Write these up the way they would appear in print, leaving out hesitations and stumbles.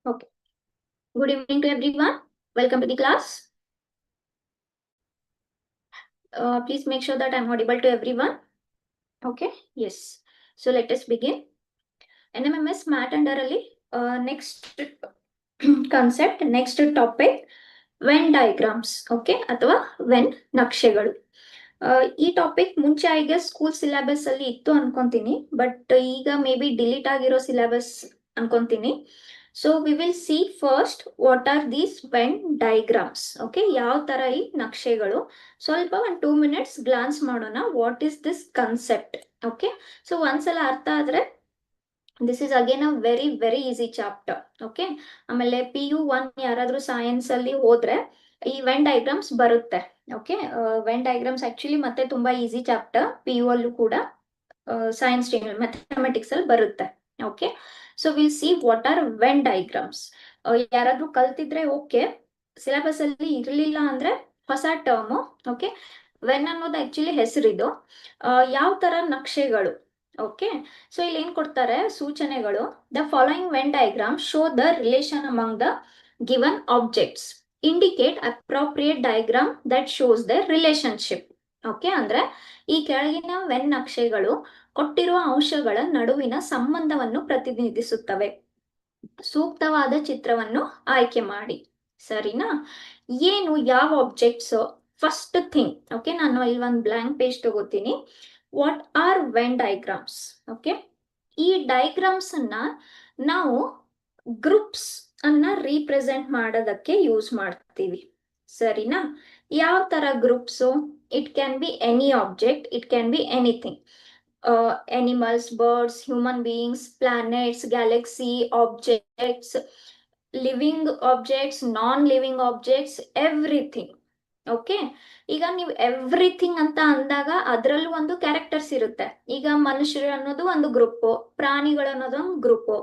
Okay. Good evening to everyone. Welcome to the class. Please make sure that I'm audible to everyone. Okay. Yes. So let us begin. NMMS Math Underally. Next concept, next topic, Venn diagrams. Okay. ಅಥವಾ when ನಕ್ಷೆಗಳು. ಈ topic ಮುಂಚೆ ಐಗೆ school syllabus ಅಲ್ಲಿ ಇತ್ತು ಅನ್ಕೊಂತೀನಿ, but ಈಗ may be delete ಆಗಿರೋ syllabus ಅನ್ಕೊಂತೀನಿ. So we will see first what are these Venn diagrams. Okay, ಯಾವ ತರ ಈ ನಕ್ಷೆಗಳು, ಸ್ವಲ್ಪ ಒಂದು 2 minutes ಗ್ಲಾನ್ಸ್ ಮಾಡೋಣ. What is this concept? Okay, so ಒಂದ್ಸಲ ಅರ್ಥ ಆದ್ರೆ this is again a very very easy chapter. Okay, ಆಮೇಲೆ PU1 ಯಾರಾದ್ರೂ ಸೈನ್ಸ್ ಅಲ್ಲಿ ಹೋದ್ರೆ ಈ ವೆನ್ ಡೈಗ್ರಾಮ್ಸ್ ಬರುತ್ತೆ. ಓಕೆ, ವೆನ್ ಡೈಗ್ರಾಮ್ಸ್ ಆಕ್ಚುಲಿ ಮತ್ತೆ ತುಂಬಾ ಈಸಿ ಚಾಪ್ಟರ್. PU ಅಲ್ಲೂ ಕೂಡ ಸೈನ್ಸ್ ಸ್ಟ್ರೀಮ್ ಮ್ಯಾಥಮೆಟಿಕ್ಸ್ ಅಲ್ಲಿ ಬರುತ್ತೆ. Okay, so will see what are when diagrams. ಯಾರಾದ್ರೂ ಕಲ್ತಿದ್ರೆ ಓಕೆ, ಸಿಲೆಬಸ್ ಅಲ್ಲಿ ಇರಲಿಲ್ಲ ಅಂದ್ರೆ ಹೊಸ ಟರ್ಮ್. ಓಕೆ, ವೆನ್ ಅನ್ನೋದು ಆಕ್ಚುಲಿ ಹೆಸರಿದು. ಯಾವ ತರ ನಕ್ಷೆಗಳು. ಓಕೆ, ಸೊ ಇಲ್ಲಿ ಏನ್ ಕೊಡ್ತಾರೆ ಸೂಚನೆಗಳು. The following when diagram show the relation among the given objects, indicate appropriate diagram that shows the relationship. Okay, ಅಂದ್ರೆ ಈ ಕೆಳಗಿನ ವೆನ್ ನಕ್ಷೆಗಳು ಕೊಟ್ಟಿರುವ ಅಂಶಗಳ ನಡುವಿನ ಸಂಬಂಧವನ್ನು ಪ್ರತಿನಿಧಿಸುತ್ತವೆ. ಸೂಕ್ತವಾದ ಚಿತ್ರವನ್ನು ಆಯ್ಕೆ ಮಾಡಿ. ಸರಿನಾ? ಏನು, ಯಾವ ಆಬ್ಜೆಕ್ಟ್ಸ್? ಫಸ್ಟ್ ಥಿಂಗ್, ಓಕೆ, ನಾನು ಇಲ್ಲಿ ಒಂದು ಬ್ಲಾಂಕ್ ಪೇಜ್ ತಗೋತೀನಿ. What are when diagrams? Okay, ಈ ಡೈಗ್ರಾಮ್ಸ್ ಅನ್ನ ನಾವು ಗ್ರೂಪ್ಸ್ ಅನ್ನ ರೀಪ್ರೆಸೆಂಟ್ ಮಾಡೋದಕ್ಕೆ ಯೂಸ್ ಮಾಡ್ತೀವಿ. ಸರಿನಾ? ಯಾವ ತರ groups? It can be any object, it can be anything. Animals, birds, human beings, planets, galaxy, objects, living objects, non-living objects, everything. Okay, ಈಗ ನೀವು ಎವ್ರಿಥಿಂಗ್ ಅಂತ ಅಂದಾಗ ಅದರಲ್ಲೂ ಒಂದು ಕ್ಯಾರೆಕ್ಟರ್ಸ್ ಇರುತ್ತೆ. ಈಗ ಮನುಷ್ಯರು ಅನ್ನೋದು ಒಂದು ಗ್ರೂಪ್, ಪ್ರಾಣಿಗಳು ಅನ್ನೋದೊಂದು ಗ್ರೂಪ್,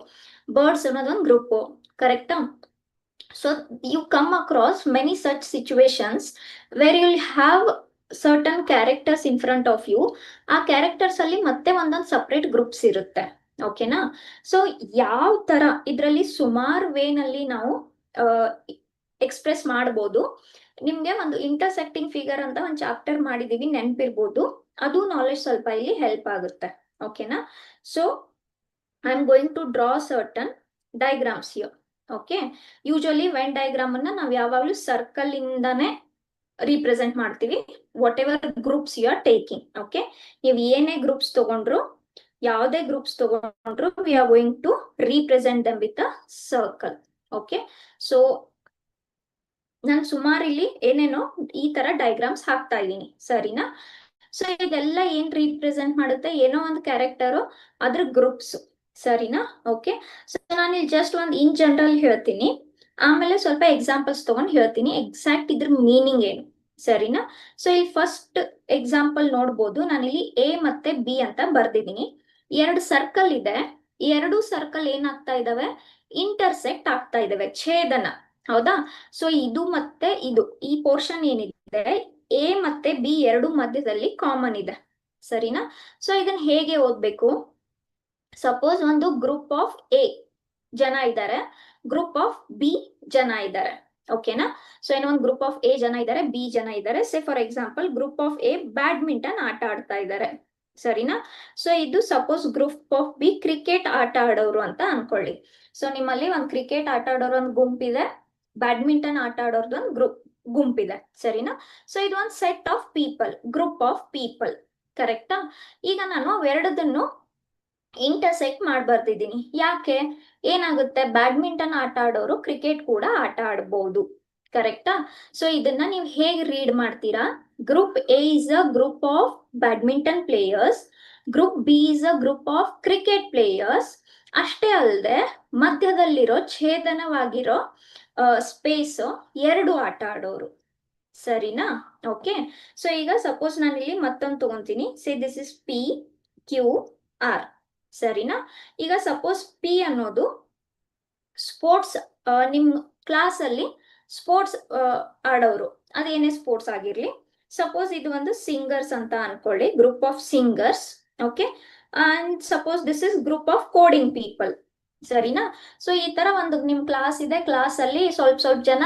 ಬರ್ಡ್ಸ್ ಅನ್ನೋದೊಂದು ಗ್ರೂಪ್. ಕರೆಕ್ಟಾ? So you come across many such situations where you will have certain characters in front of you. ಆ ಕ್ಯಾರೆಕ್ಟರ್ಸ್ ಅಲ್ಲಿ ಮತ್ತೆ ಒಂದೊಂದು ಸಪ್ರೇಟ್ ಗ್ರೂಪ್ಸ್ ಇರುತ್ತೆ. ಓಕೆನಾ? ಸೊ ಯಾವ ತರ ಇದರಲ್ಲಿ ಸುಮಾರು ವೇನಲ್ಲಿ ನಾವು ಎಕ್ಸ್ಪ್ರೆಸ್ ಮಾಡ್ಬೋದು. ನಿಮ್ಗೆ ಒಂದು ಇಂಟರ್ಸೆಕ್ಟಿಂಗ್ ಫಿಗರ್ ಅಂತ ಒಂದು ಚಾಪ್ಟರ್ ಮಾಡಿದೀವಿ, ನೆನ್ಪಿರ್ಬೋದು. ಅದು ನಾಲೆಜ್ ಸ್ವಲ್ಪ ಇಲ್ಲಿ ಹೆಲ್ಪ್ ಆಗುತ್ತೆ. ಓಕೆನಾ? So I am going to draw certain diagrams here. Okay, usually Venn diagram ಅನ್ನ ನಾವು ಯಾವಾಗ್ಲೂ ಸರ್ಕಲ್ ಇಂದಾನೆ ರೀಪ್ರೆಸೆಂಟ್ ಮಾಡ್ತೀವಿ. Whatever groups you are taking. Okay, ನೀವು ಏನೇ ಗ್ರೂಪ್ಸ್ ತಗೊಂಡ್ರು, ಯಾವುದೇ ಗ್ರೂಪ್ಸ್ ತಗೊಂಡ್ರು, we are going to represent them with a circle. Okay, so ನಾನು ಸುಮಾರು ಇಲ್ಲಿ ಏನೇನೋ ಈ ತರ ಡೈಗ್ರಾಮ್ಸ್ ಹಾಕ್ತಾ ಇದ್ದೀನಿ. ಸರಿನಾ? ಸೊ ಇದೆಲ್ಲ ಏನ್ ರೀಪ್ರೆಸೆಂಟ್ ಮಾಡುತ್ತೆ? ಏನೋ ಒಂದು ಕ್ಯಾರೆಕ್ಟರು, ಅದ್ರ ಗ್ರೂಪ್ಸ್. ಸರಿನಾ? ಓಕೆ, ಸೊ ನಾನು ಇಲ್ಲಿ ಜಸ್ಟ್ ಒಂದು ಇನ್ ಜನರಲ್ ಹೇಳ್ತೀನಿ, ಆಮೇಲೆ ಸ್ವಲ್ಪ ಎಕ್ಸಾಂಪಲ್ಸ್ ತಗೊಂಡು ಹೇಳ್ತೀನಿ ಎಕ್ಸಾಕ್ಟ್ ಇದ್ರ ಮೀನಿಂಗ್ ಏನು. ಸರಿನಾ? ಸೊ ಇಲ್ಲಿ ಫಸ್ಟ್ ಎಕ್ಸಾಂಪಲ್ ನೋಡ್ಬೋದು, ನಾನಿಲ್ಲಿ A ಮತ್ತೆ B ಅಂತ ಬರ್ದಿದ್ದೀನಿ. 2 ಸರ್ಕಲ್ ಇದೆ. 2 ಸರ್ಕಲ್ ಏನಾಗ್ತಾ ಇದಾವೆ? ಇಂಟರ್ಸೆಕ್ಟ್ ಆಗ್ತಾ ಇದಾವೆ, ಛೇದನ. ಹೌದಾ? ಸೊ ಇದು ಮತ್ತೆ ಇದು, ಈ ಪೋರ್ಷನ್ ಏನಿದೆ A ಮತ್ತೆ B ಎರಡು ಮಧ್ಯದಲ್ಲಿ ಕಾಮನ್ ಇದೆ. ಸರಿನಾ? ಸೊ ಇದನ್ನ ಹೇಗೆ ಓದ್ಬೇಕು? ಸಪೋಸ್ ಒಂದು ಗ್ರೂಪ್ ಆಫ್ A ಜನ ಇದ್ದಾರೆ, ಗ್ರೂಪ್ ಆಫ್ B ಜನ ಇದ್ದಾರೆ. ಓಕೆನಾ? ಸೊ ಏನೋ ಒಂದು ಗ್ರೂಪ್ ಆಫ್ A ಜನ ಇದ್ದಾರೆ, B ಜನ ಇದ್ದಾರೆ. Say for example group of A badminton ಆಟ ಆಡ್ತಾ ಇದ್ದಾರೆ. ಸರಿನಾ? ಸೊ ಇದು suppose group of B cricket ಆಟ ಆಡೋರು ಅಂತ ಅನ್ಕೊಳ್ಳಿ. ಸೊ ನಿಮ್ಮಲ್ಲಿ ಒಂದು ಕ್ರಿಕೆಟ್ ಆಟ ಆಡೋರು ಒಂದು ಗುಂಪಿದೆ, ಬ್ಯಾಡ್ಮಿಂಟನ್ ಆಟ ಆಡೋರ್ದು ಒಂದು ಗುಂಪಿದೆ. ಸರಿನಾ? ಸೊ ಇದು ಒಂದು set of people, group of people. ಕರೆಕ್ಟಾ? ಈಗ ನಾನು ಅವೆರಡದನ್ನು ಇಂಟರ್ಸೆಕ್ಟ್ ಮಾಡ್ಬರ್ತಿದ್ದೀನಿ. ಯಾಕೆ? ಏನಾಗುತ್ತೆ, ಬ್ಯಾಡ್ಮಿಂಟನ್ ಆಟ ಆಡೋರು ಕ್ರಿಕೆಟ್ ಕೂಡ ಆಟ ಆಡ್ಬೋದು. ಕರೆಕ್ಟಾ? ಸೊ ಇದನ್ನ ನೀವು ಹೇಗೆ ರೀಡ್ ಮಾಡ್ತೀರಾ? Group A is a group of badminton players, group B is a group of cricket players. ಅಷ್ಟೇ ಅಲ್ಲದೆ ಮಧ್ಯದಲ್ಲಿರೋ ಛೇದನವಾಗಿರೋ ಸ್ಪೇಸ್ 2 ಆಟ ಆಡೋರು. ಸರಿನಾ? ಓಕೆ, ಸೊ ಈಗ ಸಪೋಸ್ ನಾನು ಇಲ್ಲಿ ಮತ್ತೊಂದು ತಗೊಂತೀನಿ. Say this is PQR. ಸರಿನಾ? ಈಗ ಸಪೋಸ್ P ಅನ್ನೋದು ಸ್ಪೋರ್ಟ್ಸ್, ನಿಮ್ ಕ್ಲಾಸ್ ಅಲ್ಲಿ ಸ್ಪೋರ್ಟ್ಸ್ ಆಡೋರು, ಅದೇನೇ ಸ್ಪೋರ್ಟ್ಸ್ ಆಗಿರ್ಲಿ. ಸಪೋಸ್ ಇದು ಒಂದು ಸಿಂಗರ್ಸ್ ಅಂತ ಅನ್ಕೊಳ್ಳಿ, group of singers. Okay, and suppose this is group of coding people. ಸರಿನಾ? ಸೊ ಈ ತರ ಒಂದು ನಿಮ್ ಕ್ಲಾಸ್ ಇದೆ, ಕ್ಲಾಸ್ ಅಲ್ಲಿ ಸ್ವಲ್ಪ ಜನ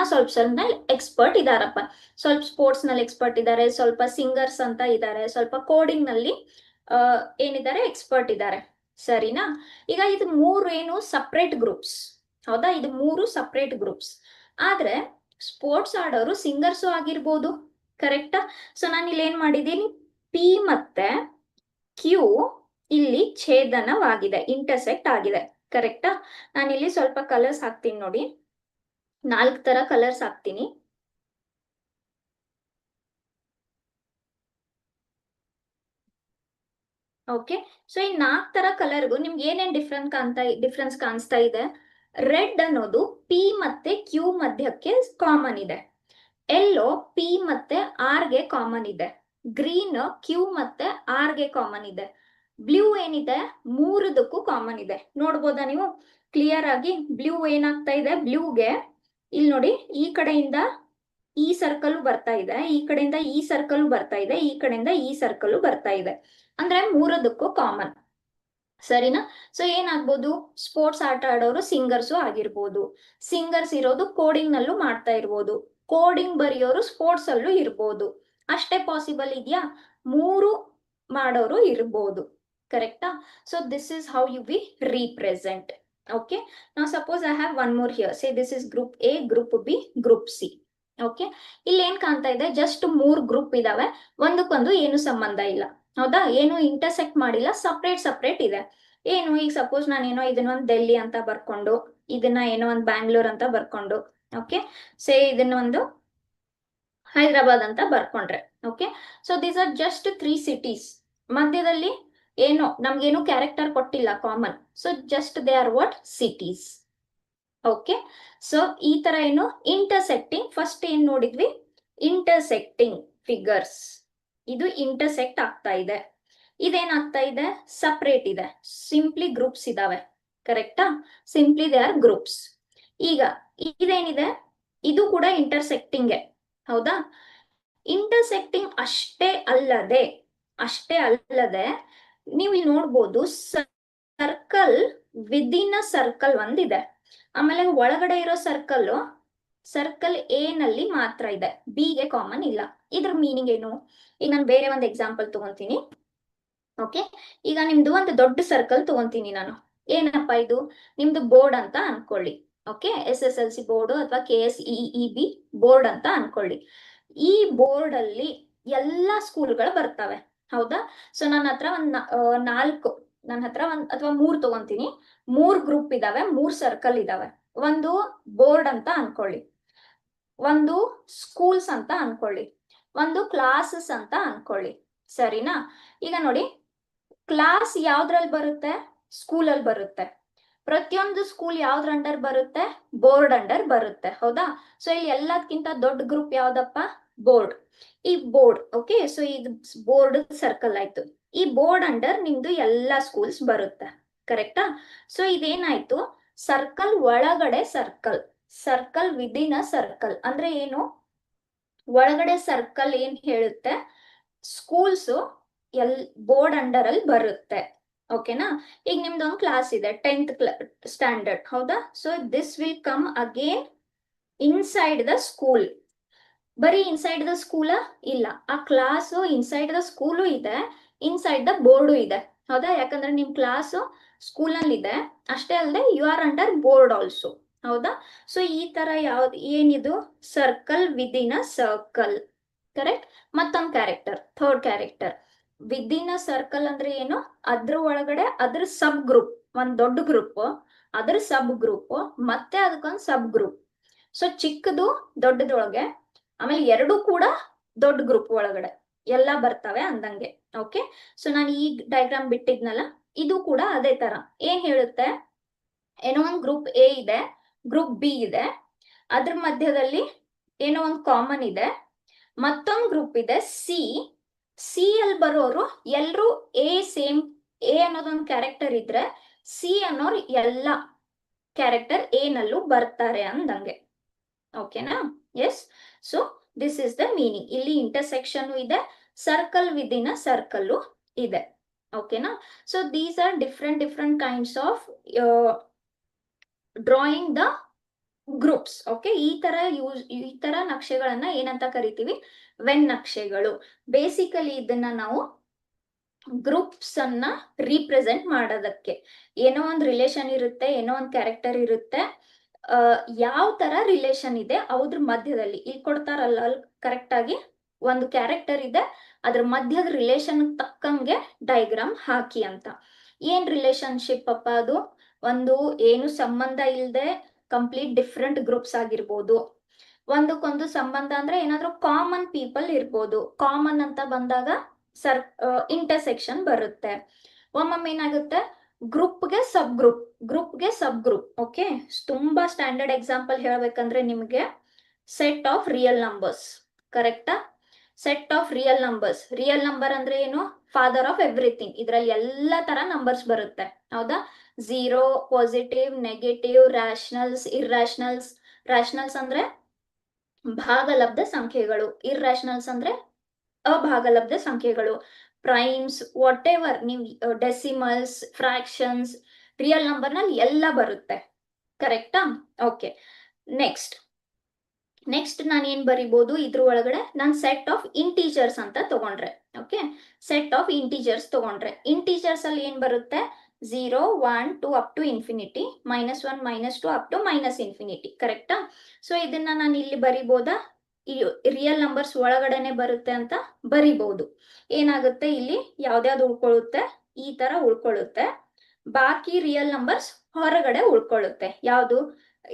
ಎಕ್ಸ್ಪರ್ಟ್ ಇದಾರಪ್ಪ. ಸ್ವಲ್ಪ ಸ್ಪೋರ್ಟ್ಸ್ ನಲ್ಲಿ ಎಕ್ಸ್ಪರ್ಟ್ ಇದ್ದಾರೆ, ಸ್ವಲ್ಪ ಸಿಂಗರ್ಸ್ ಅಂತ ಇದ್ದಾರೆ, ಸ್ವಲ್ಪ ಕೋಡಿಂಗ್ ನಲ್ಲಿ ಏನಿದ್ದಾರೆ ಎಕ್ಸ್ಪರ್ಟ್ ಇದ್ದಾರೆ. ಸರಿನಾ? ಈಗ ಇದು ಮೂರು ಏನು ಸಪ್ರೇಟ್ ಗ್ರೂಪ್ಸ್. ಹೌದಾ? ಇದು ಮೂರು ಸಪ್ರೇಟ್ ಗ್ರೂಪ್ಸ್. ಆದ್ರೆ ಸ್ಪೋರ್ಟ್ಸ್ ಆಡೋರು ಸಿಂಗರ್ಸು ಆಗಿರ್ಬೋದು. ಕರೆಕ್ಟಾ? ಸೊ ನಾನು ಇಲ್ಲಿ ಏನ್ ಮಾಡಿದ್ದೀನಿ, ಪಿ ಮತ್ತೆ ಕ್ಯೂ ಇಲ್ಲಿ ಛೇದನವಾಗಿದೆ, ಇಂಟರ್ಸೆಕ್ಟ್ ಆಗಿದೆ. ಕರೆಕ್ಟಾ? ನಾನು ಇಲ್ಲಿ ಸ್ವಲ್ಪ ಕಲರ್ಸ್ ಹಾಕ್ತೀನಿ ನೋಡಿ, 4 ತರ ಕಲರ್ಸ್ ಹಾಕ್ತೀನಿ. ಓಕೆ, ಸೊ ಈ 4 ತರ ಕಲರ್ಗೂ ನಿಮ್ಗೆ ಏನೇನ್ ಡಿಫ್ರೆನ್ಸ್ ಕಾಣಿಸ್ತಾ ಇದೆ? ರೆಡ್ ಅನ್ನೋದು ಪಿ ಮತ್ತೆ ಕ್ಯೂ ಮಧ್ಯಕ್ಕೆ ಕಾಮನ್ ಇದೆ. ಎಲ್ಲೋ ಪಿ ಮತ್ತೆ ಆರ್ ಗೆ ಕಾಮನ್ ಇದೆ. ಗ್ರೀನ್ ಕ್ಯೂ ಮತ್ತೆ ಆರ್ ಗೆ ಕಾಮನ್ ಇದೆ. ಬ್ಲೂ ಏನಿದೆ ಮೂರದಕ್ಕೂ ಕಾಮನ್ ಇದೆ. ನೋಡ್ಬೋದಾ ನೀವು ಕ್ಲಿಯರ್ ಆಗಿ? ಬ್ಲೂ ಏನಾಗ್ತಾ ಇದೆ, ಬ್ಲೂಗೆ ಇಲ್ಲಿ ನೋಡಿ, ಈ ಕಡೆಯಿಂದ ಈ ಸರ್ಕಲ್ ಬರ್ತಾ ಇದೆ, ಈ ಕಡೆಯಿಂದ ಈ ಸರ್ಕಲ್ ಬರ್ತಾ ಇದೆ, ಈ ಕಡೆಯಿಂದ ಈ ಸರ್ಕಲ್ ಬರ್ತಾ ಇದೆ. ಅಂದ್ರೆ ಮೂರದಕ್ಕೂ ಕಾಮನ್. ಸರಿನಾ? ಸೊ ಏನಾಗ್ಬೋದು, ಸ್ಪೋರ್ಟ್ಸ್ ಆಟ ಆಡೋರು ಸಿಂಗರ್ಸು ಆಗಿರ್ಬೋದು, ಸಿಂಗರ್ಸ್ ಇರೋದು ಕೋಡಿಂಗ್ ನಲ್ಲೂ ಮಾಡ್ತಾ ಇರ್ಬೋದು, ಕೋಡಿಂಗ್ ಬರೆಯೋರು ಸ್ಪೋರ್ಟ್ಸ್ ಅಲ್ಲೂ ಇರ್ಬೋದು. ಅಷ್ಟೇ ಪಾಸಿಬಲ್ ಇದೆಯಾ? ಮೂರು ಮಾಡೋರು ಇರ್ಬೋದು. ಕರೆಕ್ಟಾ? So this is how you be represent. Okay, ನಾವು suppose I have one more here. Say this is group A, group B, group C. Okay, ಇಲ್ಲಿ ಏನ್ ಕಾಣ್ತಾ ಇದೆ, ಜಸ್ಟ್ 3 ಗ್ರೂಪ್ ಇದಾವೆ, ಒಂದಕ್ಕೊಂದು ಏನು ಸಂಬಂಧ ಇಲ್ಲ. ಹೌದಾ? ಏನು ಇಂಟರ್ಸೆಕ್ಟ್ ಮಾಡಿಲ್ಲ, ಸಪ್ರೇಟ್ ಇದೆ. ಏನು, ಈಗ ಸಪೋಸ್ ನಾನೇನೋ ಇದನ್ನ ಒಂದು ಡೆಲ್ಲಿ ಅಂತ ಬರ್ಕೊಂಡು, ಇದನ್ನ ಏನೋ ಒಂದು ಬ್ಯಾಂಗ್ಳೂರ್ ಅಂತ ಬರ್ಕೊಂಡು, ಓಕೆ, ಸೇ ಇದನ್ನ ಒಂದು ಹೈದರಾಬಾದ್ ಅಂತ ಬರ್ಕೊಂಡ್ರೆ, okay, so these are just 3 cities. ಮಧ್ಯದಲ್ಲಿ ಏನೋ ನಮ್ಗೇನು ಕ್ಯಾರೆಕ್ಟರ್ ಕೊಟ್ಟಿಲ್ಲ common, so just they are what, cities. Okay, so ಈ ತರ ಏನು ಇಂಟರ್ಸೆಕ್ಟಿಂಗ್, ಫಸ್ಟ್ ಏನ್ ನೋಡಿದ್ವಿ, ಇಂಟರ್ಸೆಕ್ಟಿಂಗ್ ಫಿಗರ್ಸ್. ಇದು ಇಂಟರ್ಸೆಕ್ಟ್ ಆಗ್ತಾ ಇದೆ. ಇದೇನಾಗ್ತಾ ಇದೆ, ಸಪ್ರೇಟ್ ಇದೆ, ಸಿಂಪ್ಲಿ ಗ್ರೂಪ್ಸ್ ಇದಾವೆ. ಕರೆಕ್ಟಾ? Simply they are groups. ಈಗ ಇದೇನಿದೆ, ಇದು ಕೂಡ ಇಂಟರ್ಸೆಕ್ಟಿಂಗ್. ಹೌದಾ? ಇಂಟರ್ಸೆಕ್ಟಿಂಗ್ ಅಷ್ಟೇ ಅಲ್ಲದೆ ನೀವು ಇಲ್ಲಿ ನೋಡ್ಬೋದು, ಸರ್ಕಲ್ ವಿದಿನ್ ಅ ಸರ್ಕಲ್ ಒಂದಿದೆ. ಆಮೇಲೆ ಒಳಗಡೆ ಇರೋ ಸರ್ಕಲ್ ಎ ನಲ್ಲಿ ಮಾತ್ರ ಇದೆ, ಬಿ ಗೆ ಕಾಮನ್ ಇಲ್ಲ. ಇದ್ರ ಮೀನಿಂಗ್ ಏನು? ಈಗ ನಾನು ಬೇರೆ ಒಂದು ಎಕ್ಸಾಂಪಲ್ ತಗೊಂತೀನಿ. ಓಕೆ, ಈಗ ನಿಮ್ದು ಒಂದು ದೊಡ್ಡ ಸರ್ಕಲ್ ತಗೊಂತೀನಿ ನಾನು. ಏನಪ್ಪಾ ಇದು, ನಿಮ್ದು ಬೋರ್ಡ್ ಅಂತ ಅನ್ಕೊಳ್ಳಿ. ಓಕೆ, SSLC ಬೋರ್ಡ್ ಅಥವಾ KSEEB ಬೋರ್ಡ್ ಅಂತ ಅನ್ಕೊಳ್ಳಿ. ಈ ಬೋರ್ಡ್ ಅಲ್ಲಿ ಎಲ್ಲಾ ಸ್ಕೂಲ್ಗಳು ಬರ್ತವೆ. ಹೌದಾ? ಸೊ ನನ್ನ ಹತ್ರ ಒಂದ್ ಅಥವಾ 3 ತಗೊಂತೀನಿ. 3 ಗ್ರೂಪ್ ಇದಾವೆ, 3 ಸರ್ಕಲ್ ಇದಾವೆ. ಒಂದು ಬೋರ್ಡ್ ಅಂತ ಅನ್ಕೊಳ್ಳಿ, ಒಂದು ಸ್ಕೂಲ್ಸ್ ಅಂತ ಅನ್ಕೊಳ್ಳಿ, ಒಂದು ಕ್ಲಾಸಸ್ ಅಂತ ಅನ್ಕೊಳ್ಳಿ. ಸರಿನಾ? ಈಗ ನೋಡಿ, ಕ್ಲಾಸ್ ಯಾವ್ದ್ರಲ್ಲಿ ಬರುತ್ತೆ, ಸ್ಕೂಲ್ ಅಲ್ಲಿ ಬರುತ್ತೆ. ಪ್ರತಿಯೊಂದು ಸ್ಕೂಲ್ ಯಾವ್ದ್ರ ಅಂಡರ್ ಬರುತ್ತೆ, ಬೋರ್ಡ್ ಅಂಡರ್ ಬರುತ್ತೆ. ಹೌದಾ? ಸೊ ಇಲ್ಲಿ ಎಲ್ಲದಕ್ಕಿಂತ ದೊಡ್ಡ ಗ್ರೂಪ್ ಯಾವ್ದಪ್ಪ, ಬೋರ್ಡ್. ಈ ಬೋರ್ಡ್, ಓಕೆ, ಸೊ ಇದು ಬೋರ್ಡ್ ಸರ್ಕಲ್ ಆಯ್ತು. ಈ ಬೋರ್ಡ್ ಅಂಡರ್ ನಿಮ್ದು ಎಲ್ಲಾ ಸ್ಕೂಲ್ಸ್ ಬರುತ್ತೆ. ಕರೆಕ್ಟಾ? ಸೊ ಇದೇನಾಯ್ತು, ಸರ್ಕಲ್ ಒಳಗಡೆ ಸರ್ಕಲ್ ವಿದಿನ್ ಅ ಸರ್ಕಲ್. ಅಂದ್ರೆ ಏನು, ಒಳಗಡೆ ಸರ್ಕಲ್ ಏನ್ ಹೇಳುತ್ತೆ, ಸ್ಕೂಲ್ಸ್ ಬೋರ್ಡ್ ಅಂಡರ್ ಅಲ್ಲಿ ಬರುತ್ತೆ. ಓಕೆನಾ? ಈಗ ನಿಮ್ದು ಒಂದು ಕ್ಲಾಸ್ ಇದೆ, 10th ಸ್ಟ್ಯಾಂಡರ್ಡ್. ಹೌದಾ? So this will come again inside the school. ಬರೀ ಇನ್ಸೈಡ್ ದ ಸ್ಕೂಲ ಇಲ್ಲ, ಆ ಕ್ಲಾಸ್ ಇನ್ಸೈಡ್ ದ ಸ್ಕೂಲು ಇದೆ, ಇನ್ಸೈಡ್ ದ ಬೋರ್ಡು ಇದೆ. ಹೌದಾ? ಯಾಕಂದ್ರೆ ನಿಮ್ ಕ್ಲಾಸ್ ಸ್ಕೂಲ್ ನಲ್ಲಿ ಇದೆ, ಅಷ್ಟೇ ಅಲ್ಲದೆ you are under board also. ಹೌದಾ? ಸೊ ಈ ತರ ಏನಿದು, circle within a circle. Correct? ಮತ್ತೊಂದು third character within a circle ಅಂದ್ರೆ ಏನು, ಅದ್ರ ಒಳಗಡೆ ಅದ್ರ ಸಬ್ ಗ್ರೂಪ್, ಒಂದ್ ದೊಡ್ಡ ಗ್ರೂಪ್, ಅದ್ರ ಸಬ್ ಗ್ರೂಪ್, ಮತ್ತೆ ಅದಕ್ಕೊಂದು ಸಬ್ ಗ್ರೂಪ್. ಸೊ ಚಿಕ್ಕದು ದೊಡ್ಡದೊಳಗೆ, ಆಮೇಲೆ ಎರಡು ಕೂಡ ದೊಡ್ಡ ಗ್ರೂಪ್ ಒಳಗಡೆ ಎಲ್ಲ ಬರ್ತವೆ ಅಂದಂಗೆ. ಓಕೆ, ಸೊ ನಾನು ಈ ಡಯಾಗ್ರಾಮ್ ಬಿಟ್ಟಿದ್ನಲ್ಲ, ಇದು ಕೂಡ ಅದೇ ತರ ಏನ್ ಹೇಳುತ್ತೆ, ಏನೋ ಒಂದು ಗ್ರೂಪ್ ಎ ಇದೆ, ಗ್ರೂಪ್ ಬಿ ಇದೆ, ಅದ್ರ ಮಧ್ಯದಲ್ಲಿ ಏನೋ ಒಂದು ಕಾಮನ್ ಇದೆ, ಮತ್ತೊಂದು ಗ್ರೂಪ್ ಇದೆ ಸಿ ಅಲ್ಲಿ ಬರೋರು ಎಲ್ರು ಸೇಮ್ ಎ ಅನ್ನೋದೊಂದು ಕ್ಯಾರೆಕ್ಟರ್ ಇದ್ರೆ ಸಿ ಅನ್ನೋರು ಎಲ್ಲ ಕ್ಯಾರೆಕ್ಟರ್ ಎ ನಲ್ಲೂ ಬರ್ತಾರೆ ಅಂದಂಗೆ. ಓಕೆನಾ? Yes, so this is the meaning. ಇಲ್ಲಿ ಇಂಟರ್ಸೆಕ್ಷನ್ ಇದೆ, ಸರ್ಕಲ್ ವಿದಿನ್ ಅ ಸರ್ಕಲ್ ಇದೆ. ಓಕೆನಾ? So these are different kinds of drawing the groups. Okay, ಈ ತರ ನಕ್ಷೆಗಳನ್ನ ಏನಂತ ಕರಿತೀವಿ? ವೆನ್ ನಕ್ಷೆಗಳು. ಬೇಸಿಕಲಿ ಇದನ್ನ ನಾವು ಗ್ರೂಪ್ಸ್ ಅನ್ನ ರೀಪ್ರೆಸೆಂಟ್ ಮಾಡೋದಕ್ಕೆ, ಏನೋ ಒಂದು ರಿಲೇಷನ್ ಇರುತ್ತೆ, ಏನೋ ಒಂದು ಕ್ಯಾರೆಕ್ಟರ್ ಇರುತ್ತೆ, ಯಾವ ತರ ರಿಲೇಷನ್ ಇದೆ ಅದ್ರ ಮಧ್ಯದಲ್ಲಿ ಇಲ್ಲಿ ಕೊಡ್ತಾರಲ್ಲ, ಅಲ್ಲಿ ಕರೆಕ್ಟ್ ಆಗಿ ಒಂದು ಕ್ಯಾರೆಕ್ಟರ್ ಇದೆ, ಅದ್ರ ಮಧ್ಯದ ರಿಲೇಷನ್ ತಕ್ಕಂಗೆ ಡೈಗ್ರಾಮ್ ಹಾಕಿ ಅಂತ. ಏನ್ ರಿಲೇಶನ್ಶಿಪ್ ಅಪ್ಪ ಅದು? ಒಂದು ಏನು ಸಂಬಂಧ ಇಲ್ಲದೆ ಕಂಪ್ಲೀಟ್ ಡಿಫ್ರೆಂಟ್ ಗ್ರೂಪ್ಸ್ ಆಗಿರ್ಬೋದು. ಒಂದಕ್ಕೊಂದು ಸಂಬಂಧ ಅಂದ್ರೆ ಏನಾದ್ರೂ ಕಾಮನ್ ಪೀಪಲ್ ಇರ್ಬೋದು. ಕಾಮನ್ ಅಂತ ಬಂದಾಗ ಇಂಟರ್ಸೆಕ್ಷನ್ ಬರುತ್ತೆ. ಒಮ್ಮೊಮ್ಮೆ ಏನಾಗುತ್ತೆ, ಗ್ರೂಪ್ಗೆ ಸಬ್ ಗ್ರೂಪ್. ಓಕೆ, ತುಂಬಾ ಸ್ಟ್ಯಾಂಡರ್ಡ್ ಎಕ್ಸಾಂಪಲ್ ಹೇಳ್ಬೇಕಂದ್ರೆ ನಿಮ್ಗೆ ಸೆಟ್ ಆಫ್ ರಿಯಲ್ ನಂಬರ್ಸ್. ಕರೆಕ್ಟಾ? ಸೆಟ್ ಆಫ್ ರಿಯಲ್ ನಂಬರ್ ಅಂದ್ರೆ ಏನು? Father of everything. ಇದ್ರಲ್ಲಿ ಎಲ್ಲಾ ತರ ನಂಬರ್ಸ್ ಬರುತ್ತೆ, ಹೌದಾ? 0, ಪಾಸಿಟಿವ್, ನೆಗೆಟಿವ್, ರ್ಯಾಷನಲ್ಸ್, ಇರ್ರಾಷನಲ್ಸ್. ರ್ಯಾಷನಲ್ಸ್ ಅಂದ್ರೆ ಭಾಗಲಬ್ಧ ಸಂಖ್ಯೆಗಳು, ಇರ್ರಾಷನಲ್ಸ್ ಅಂದ್ರೆ ಅಭಾಗಲಬ್ಧ ಸಂಖ್ಯೆಗಳು, ಪ್ರೈಮ್ಸ್, ವಾಟ್ ಎವರ್ ನೀವು, ಡೆಸಿಮಲ್ಸ್, ಫ್ರಾಕ್ಷನ್ಸ್, ರಿಯಲ್ ನಂಬರ್ ನಲ್ಲಿ ಎಲ್ಲ ಬರುತ್ತೆ. ಕರೆಕ್ಟಾ? ಓಕೆ, ನೆಕ್ಸ್ಟ್ ನಾನು ಏನ್ ಬರಿಬಹುದು ಇದ್ರ ಒಳಗಡೆ? ನಾನು ಸೆಟ್ ಆಫ್ ಇಂಟೀಜರ್ಸ್ ಅಂತ ತಗೊಂಡ್ರೆ, ಓಕೆ, ಸೆಟ್ ಆಫ್ ಇಂಟೀಜರ್ಸ್ ತಗೊಂಡ್ರೆ, ಇಂಟೀಜರ್ಸ್ ಅಲ್ಲಿ ಏನ್ ಬರುತ್ತೆ? 0, 1, 2 up to infinity, -1, -2 up to -infinity. ಕರೆಕ್ಟಾ? ಸೊ ಇದನ್ನ ನಾನು ಇಲ್ಲಿ ಬರಿಬೋದಾ? ರಿಯಲ್ ನಂಬರ್ಸ್ ಒಳಗಡೆನೆ ಬರುತ್ತೆ ಅಂತ ಬರಿಬಹುದು. ಏನಾಗುತ್ತೆ ಇಲ್ಲಿ? ಯಾವ್ದ್ಯಾವ್ದು ಉಳ್ಕೊಳ್ಳುತ್ತೆ? ಈ ತರ ಉಳ್ಕೊಳ್ಳುತ್ತೆ. ಬಾಕಿ ರಿಯಲ್ ನಂಬರ್ಸ್ ಹೊರಗಡೆ ಉಳ್ಕೊಳ್ಳುತ್ತೆ. ಯಾವುದು?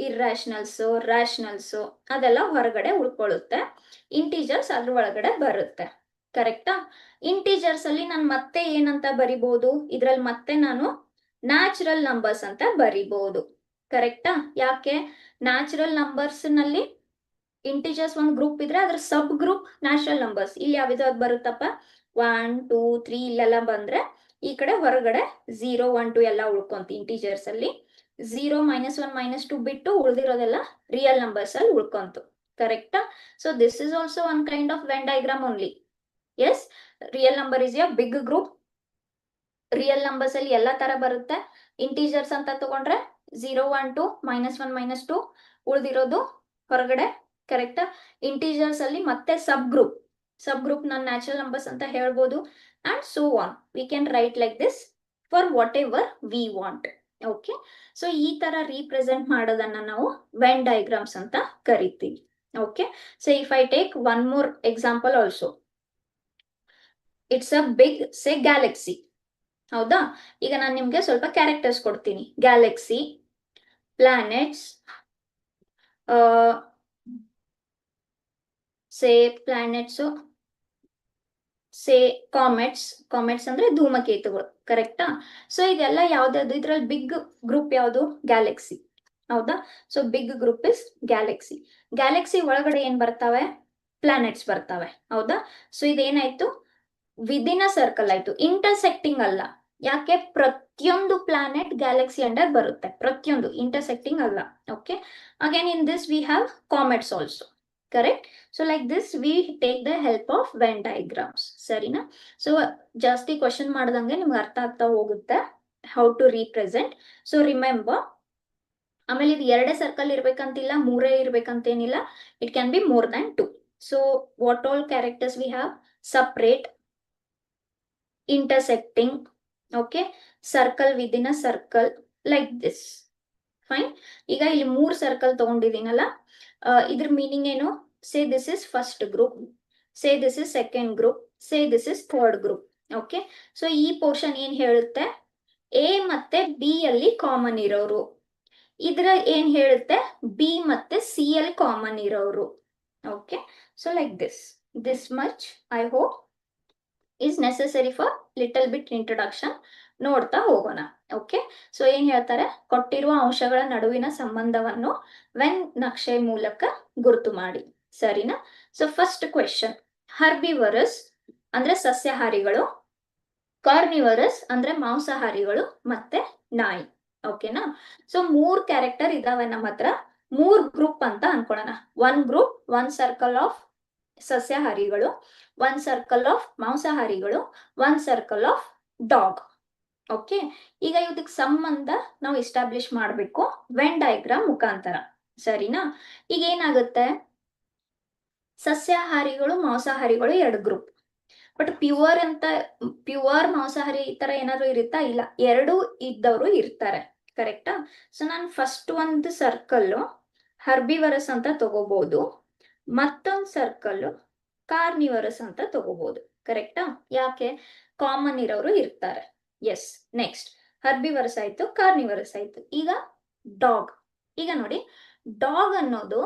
ಇರ್ರಾಷನಲ್ಸ್, ರ್ಯಾಷನಲ್ಸ್ ಅದೆಲ್ಲ ಹೊರಗಡೆ ಉಳ್ಕೊಳ್ಳುತ್ತೆ. ಇಂಟೀಜರ್ಸ್ ಅದ್ರ ಒಳಗಡೆ ಬರುತ್ತೆ. ಕರೆಕ್ಟಾ? ಇಂಟೀಜರ್ಸ್ ಅಲ್ಲಿ ನಾನು ಮತ್ತೆ ಏನಂತ ಬರಿಬಹುದು? ಇದ್ರಲ್ಲಿ ಮತ್ತೆ ನಾನು ನ್ಯಾಚುರಲ್ ನಂಬರ್ಸ್ ಅಂತ ಬರಿಬಹುದು. ಕರೆಕ್ಟಾ? ಯಾಕೆ? ನ್ಯಾಚುರಲ್ ನಂಬರ್ಸ್ ನಲ್ಲಿ ಇಂಟೀಜರ್ಸ್ ಒಂದು ಗ್ರೂಪ್ ಇದ್ರೆ ಅದ್ರ ಸಬ್ ಗ್ರೂಪ್ ನ್ಯಾಚುರಲ್ ನಂಬರ್ಸ್. ಇಲ್ಲಿ ಯಾವ್ದು ಬರುತ್ತಪ್ಪ? 1, 2, 3 ಇಲ್ಲೆಲ್ಲ ಬಂದ್ರೆ ಈ ಕಡೆ ಹೊರಗಡೆ 0, 1, 2 ಎಲ್ಲ ಉಳ್ಕೊಂತ. ಇಂಟೀಜರ್ಸ್ ಅಲ್ಲಿ 0, -1, -2 ಬಿಟ್ಟು ಉಳಿದಿರೋದೆಲ್ಲ ರಿಯಲ್ ನಂಬರ್ಸ್ ಅಲ್ಲಿ ಉಳ್ಕೊಂತು. ಕರೆಕ್ಟಾ? So this is also one kind of Venn diagram only. Yes, real number is a big group. Real numbers ಅಲ್ಲಿ ಎಲ್ಲಾ ತರ ಬರುತ್ತೆ. ಇಂಟೀಜರ್ಸ್ ಅಂತ ತಗೊಂಡ್ರೆ 0, 1, 2, -1, -2 ಉಳಿದಿರೋದು ಹೊರಗಡೆ. ಕರೆಕ್ಟಾ? ಇಂಟೀಜರ್ಸ್ ಅಲ್ಲಿ ಮತ್ತೆ ಸಬ್ ಗ್ರೂಪ್ ನಾನು ನ್ಯಾಚುರಲ್ ನಂಬರ್ಸ್ ಅಂತ ಹೇಳ್ಬೋದು. And so on, we can write like this for whatever we want. Okay, so ಈ ತರ ರೀಪ್ರೆಸೆಂಟ್ ಮಾಡೋದನ್ನ ನಾವು ವೆನ್ ಡಯಾಗ್ರಾಮ್ಸ್ ಅಂತ ಕರಿತೀವಿ. Okay, so if I take one more example also, it's a big say galaxy. ಹೌದಾ? ಈಗ ನಾನು ನಿಮ್ಗೆ ಸ್ವಲ್ಪ ಕ್ಯಾರೆಕ್ಟರ್ಸ್ ಕೊಡ್ತೀನಿ. Galaxy, planets, say planets, say comets ಅಂದ್ರೆ ಧೂಮಕೇತುಗಳು. ಕರೆಕ್ಟಾ? ಸೊ ಇದೆಲ್ಲ ಯಾವ್ದಾದ್ರು, ಇದ್ರಲ್ಲಿ ಬಿಗ್ ಗ್ರೂಪ್ ಯಾವುದು? ಗ್ಯಾಲಕ್ಸಿ. ಹೌದಾ? So big group is galaxy. Galaxy ಒಳಗಡೆ ಏನ್ ಬರ್ತಾವೆ? ಪ್ಲಾನೆಟ್ಸ್ ಬರ್ತಾವೆ. ಹೌದಾ? ಸೊ ಇದೇನಾಯ್ತು? ವಿದಿನ್ ಅ ಸರ್ಕಲ್ ಆಯ್ತು, ಇಂಟರ್ಸೆಕ್ಟಿಂಗ್ ಅಲ್ಲ. ಯಾಕೆ? ಪ್ರತಿಯೊಂದು ಪ್ಲಾನೆಟ್ ಗ್ಯಾಲಕ್ಸಿ ಅಂಡರ್ ಬರುತ್ತೆ, ಪ್ರತಿಯೊಂದು ಇಂಟರ್ಸೆಕ್ಟಿಂಗ್ ಅಲ್ಲ. Okay, again in this we have comets also. Correct? So like this we take the help of Venn diagrams. ಸರಿನಾ? ಸೊ ಜಾಸ್ತಿ ಕ್ವಶನ್ ಮಾಡ್ದಂಗೆ ನಿಮ್ಗೆ ಅರ್ಥ ಆಗ್ತಾ ಹೋಗುತ್ತೆ how to represent. So remember, ಆಮೇಲೆ ಇದು 2 ಸರ್ಕಲ್ ಇರ್ಬೇಕಂತಿಲ್ಲ, 3 ಇರ್ಬೇಕಂತೇನಿಲ್ಲ. It can be more than 2. So what all characters we have? Separate, intersecting, okay, circle within a circle, like this. Fine. ಈಗ ಇಲ್ಲಿ 3 ಸರ್ಕಲ್ ತಗೊಂಡಿದ್ದೀನಲ್ಲ, ಇದ್ರ ಮೀನಿಂಗ್ ಏನು? ಸೇ this is first group, say this is second group, say this is third group. Okay, so ಈ portion ಏನ್ ಹೇಳುತ್ತೆ? A ಮತ್ತೆ B ಅಲ್ಲಿ common ಇರೋರು. ಇದ್ರ ಏನ್ ಹೇಳುತ್ತೆ? ಬಿ ಮತ್ತೆ ಸಿ ಅಲ್ಲಿ ಕಾಮನ್ ಇರೋರು. Okay, so like this much I hope is necessary for little bit introduction. ನೋಡ್ತಾ ಹೋಗೋಣ. ಓಕೆ, ಸೊ ಏನ್ ಹೇಳ್ತಾರೆ? ಕೊಟ್ಟಿರುವ ಅಂಶಗಳ ನಡುವಿನ ಸಂಬಂಧವನ್ನು ವೆನ್ ನಕ್ಷೆ ಮೂಲಕ ಗುರುತು ಮಾಡಿ. ಸರಿನಾ? ಸೊ ಫಸ್ಟ್ ಕ್ವೆಶ್ಚನ್, ಹರ್ಬಿವರಸ್ ಅಂದ್ರೆ ಸಸ್ಯಾಹಾರಿಗಳು, ಕಾರ್ನಿವರಸ್ ಅಂದ್ರೆ ಮಾಂಸಾಹಾರಿಗಳು, ಮತ್ತೆ ನಾಯಿ. ಓಕೆನಾ? ಸೊ 3 ಕ್ಯಾರೆಕ್ಟರ್ ಇದಾವೆ ನಮ್ಮ ಹತ್ರ. 3 ಗ್ರೂಪ್ ಅಂತ ಅನ್ಕೊಳ್ಳೋಣ. 1 ಗ್ರೂಪ್, 1 ಸರ್ಕಲ್ ಆಫ್ ಸಸ್ಯಾಹಾರಿಗಳು, 1 ಸರ್ಕಲ್ ಆಫ್ ಮಾಂಸಾಹಾರಿಗಳು, 1 ಸರ್ಕಲ್ ಆಫ್ ಡಾಗ್. ಓಕೆ, ಈಗ ಇದಕ್ಕೆ ಸಂಬಂಧ ನಾವು ಎಸ್ಟಾಬ್ಲಿಷ್ ಮಾಡಬೇಕು ವೆನ್ ಡಯಾಗ್ರಾಮ್ ಮುಖಾಂತರ, ಸರಿನಾ? ಈಗ ಏನಾಗುತ್ತೆ, ಸಸ್ಯಾಹಾರಿಗಳು ಮಾಂಸಾಹಾರಿಗಳು ಎರಡು ಗ್ರೂಪ್, ಬಟ್ ಪ್ಯೂರ್ ಮಾಂಸಾಹಾರಿ ಈ ತರ ಏನಾದ್ರು ಇರುತ್ತಾ? ಇಲ್ಲ, ಎರಡು ಇದ್ದವರು ಇರ್ತಾರೆ, ಕರೆಕ್ಟಾ? ಸೊ ನಾನು ಫಸ್ಟ್ ಒಂದು ಸರ್ಕಲ್ ಹರ್ಬಿವರಸ್ ಅಂತ ತಗೋಬಹುದು, ಮತ್ತೊಂದು ಸರ್ಕಲ್ ಕಾರ್ನಿವರಸ್ ಅಂತ ತಗೋಬಹುದು, ಕರೆಕ್ಟಾ? ಯಾಕೆ? ಕಾಮನ್ ಇರೋರು ಇರ್ತಾರೆ. ಎಸ್, ನೆಕ್ಸ್ಟ್ ಹರ್ಬಿವರಸ್ ಆಯ್ತು, ಕಾರ್ನಿವರಸ್ ಆಯ್ತು. ಈಗ ಡಾಗ್. ಈಗ ನೋಡಿ, ಡಾಗ್ ಅನ್ನೋದು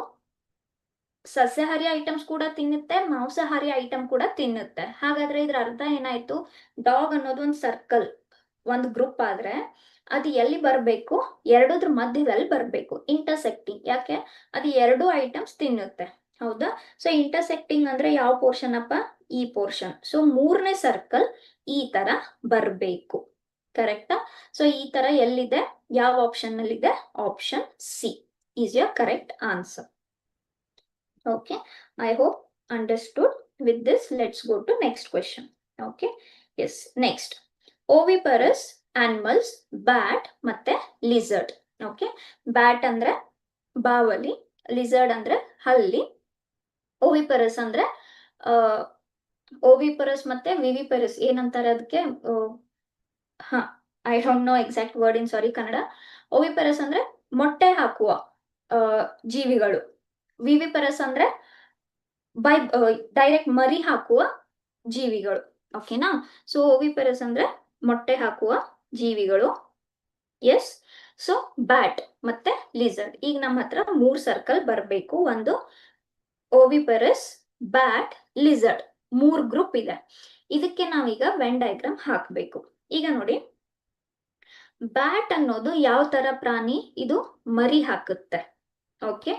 ಸಸ್ಯಾಹಾರಿ ಐಟಮ್ಸ್ ಕೂಡ ತಿನ್ನುತ್ತೆ, ಮಾಂಸಾಹಾರಿ ಐಟಮ್ ಕೂಡ ತಿನ್ನುತ್ತೆ. ಹಾಗಾದ್ರೆ ಇದ್ರ ಅರ್ಥ ಏನಾಯ್ತು? ಡಾಗ್ ಅನ್ನೋದು ಒಂದು ಸರ್ಕಲ್, ಒಂದು ಗ್ರೂಪ್ ಆದ್ರೆ ಅದು ಎಲ್ಲಿ ಬರಬೇಕು? ಎರಡದ್ರ ಮಧ್ಯದಲ್ಲಿ ಬರಬೇಕು, ಇಂಟರ್ಸೆಕ್ಟಿಂಗ್. ಯಾಕೆ? ಅದು ಎರಡು ಐಟಮ್ಸ್ ತಿನ್ನುತ್ತೆ, ಹೌದಾ? ಸೊ ಇಂಟರ್ಸೆಕ್ಟಿಂಗ್ ಅಂದ್ರೆ ಯಾವ ಪೋರ್ಷನ್ ಅಪ್ಪ? ಈ ಪೋರ್ಷನ್. ಸೊ ಮೂರನೇ ಸರ್ಕಲ್ ಈ ತರ ಬರಬೇಕು, ಕರೆಕ್ಟಾ? ಸೊ ಈ ತರ ಎಲ್ಲಿದೆ? ಯಾವ ಆಪ್ಷನ್ ನಲ್ಲಿ ಇದೆ? Option C is your correct answer. Okay, I hope understood. With this, let's go to next question. Okay, yes, next. Oviparous animals, bat ಮತ್ತೆ lizard. Okay, bat ಅಂದ್ರೆ ಬಾವಲಿ, lizard ಅಂದ್ರೆ ಹಲ್ಲಿ, oviparous ಅಂದ್ರೆ oviparous ಮತ್ತೆ viviparous ಏನಂತಾರೆ ಅದಕ್ಕೆ? ಹಾ, I don't know exact word in sorry Kannada. oviparous ಅಂದ್ರೆ ಮೊಟ್ಟೆ ಹಾಕುವ ಜೀವಿಗಳು, ವಿವಿಪರಸ್ ಅಂದ್ರೆ ಡೈರೆಕ್ಟ್ ಮರಿ ಹಾಕುವ ಜೀವಿಗಳು, ಓಕೆನಾ? ಸೊ ಓವಿಪರಸ್ ಅಂದ್ರೆ ಮೊಟ್ಟೆ ಹಾಕುವ ಜೀವಿಗಳು. ಎಸ್, ಸೊ ಬ್ಯಾಟ್ ಮತ್ತೆ ಲಿಸರ್ಡ್. ಈಗ ನಮ್ಮ ಹತ್ರ 3 ಸರ್ಕಲ್ ಬರಬೇಕು, ಒಂದು ಓವಿಪರಸ್, ಬ್ಯಾಟ್, ಲಿಸರ್ಡ್, 3 ಗ್ರೂಪ್ ಇದೆ. ಇದಕ್ಕೆ ನಾವೀಗ ವೆನ್ ಡಯಾಗ್ರಾಮ್ ಹಾಕಬೇಕು. ಈಗ ನೋಡಿ, ಬ್ಯಾಟ್ ಅನ್ನೋದು ಯಾವ ತರ ಪ್ರಾಣಿ? ಇದು ಮರಿ ಹಾಕುತ್ತೆ, ಓಕೆ.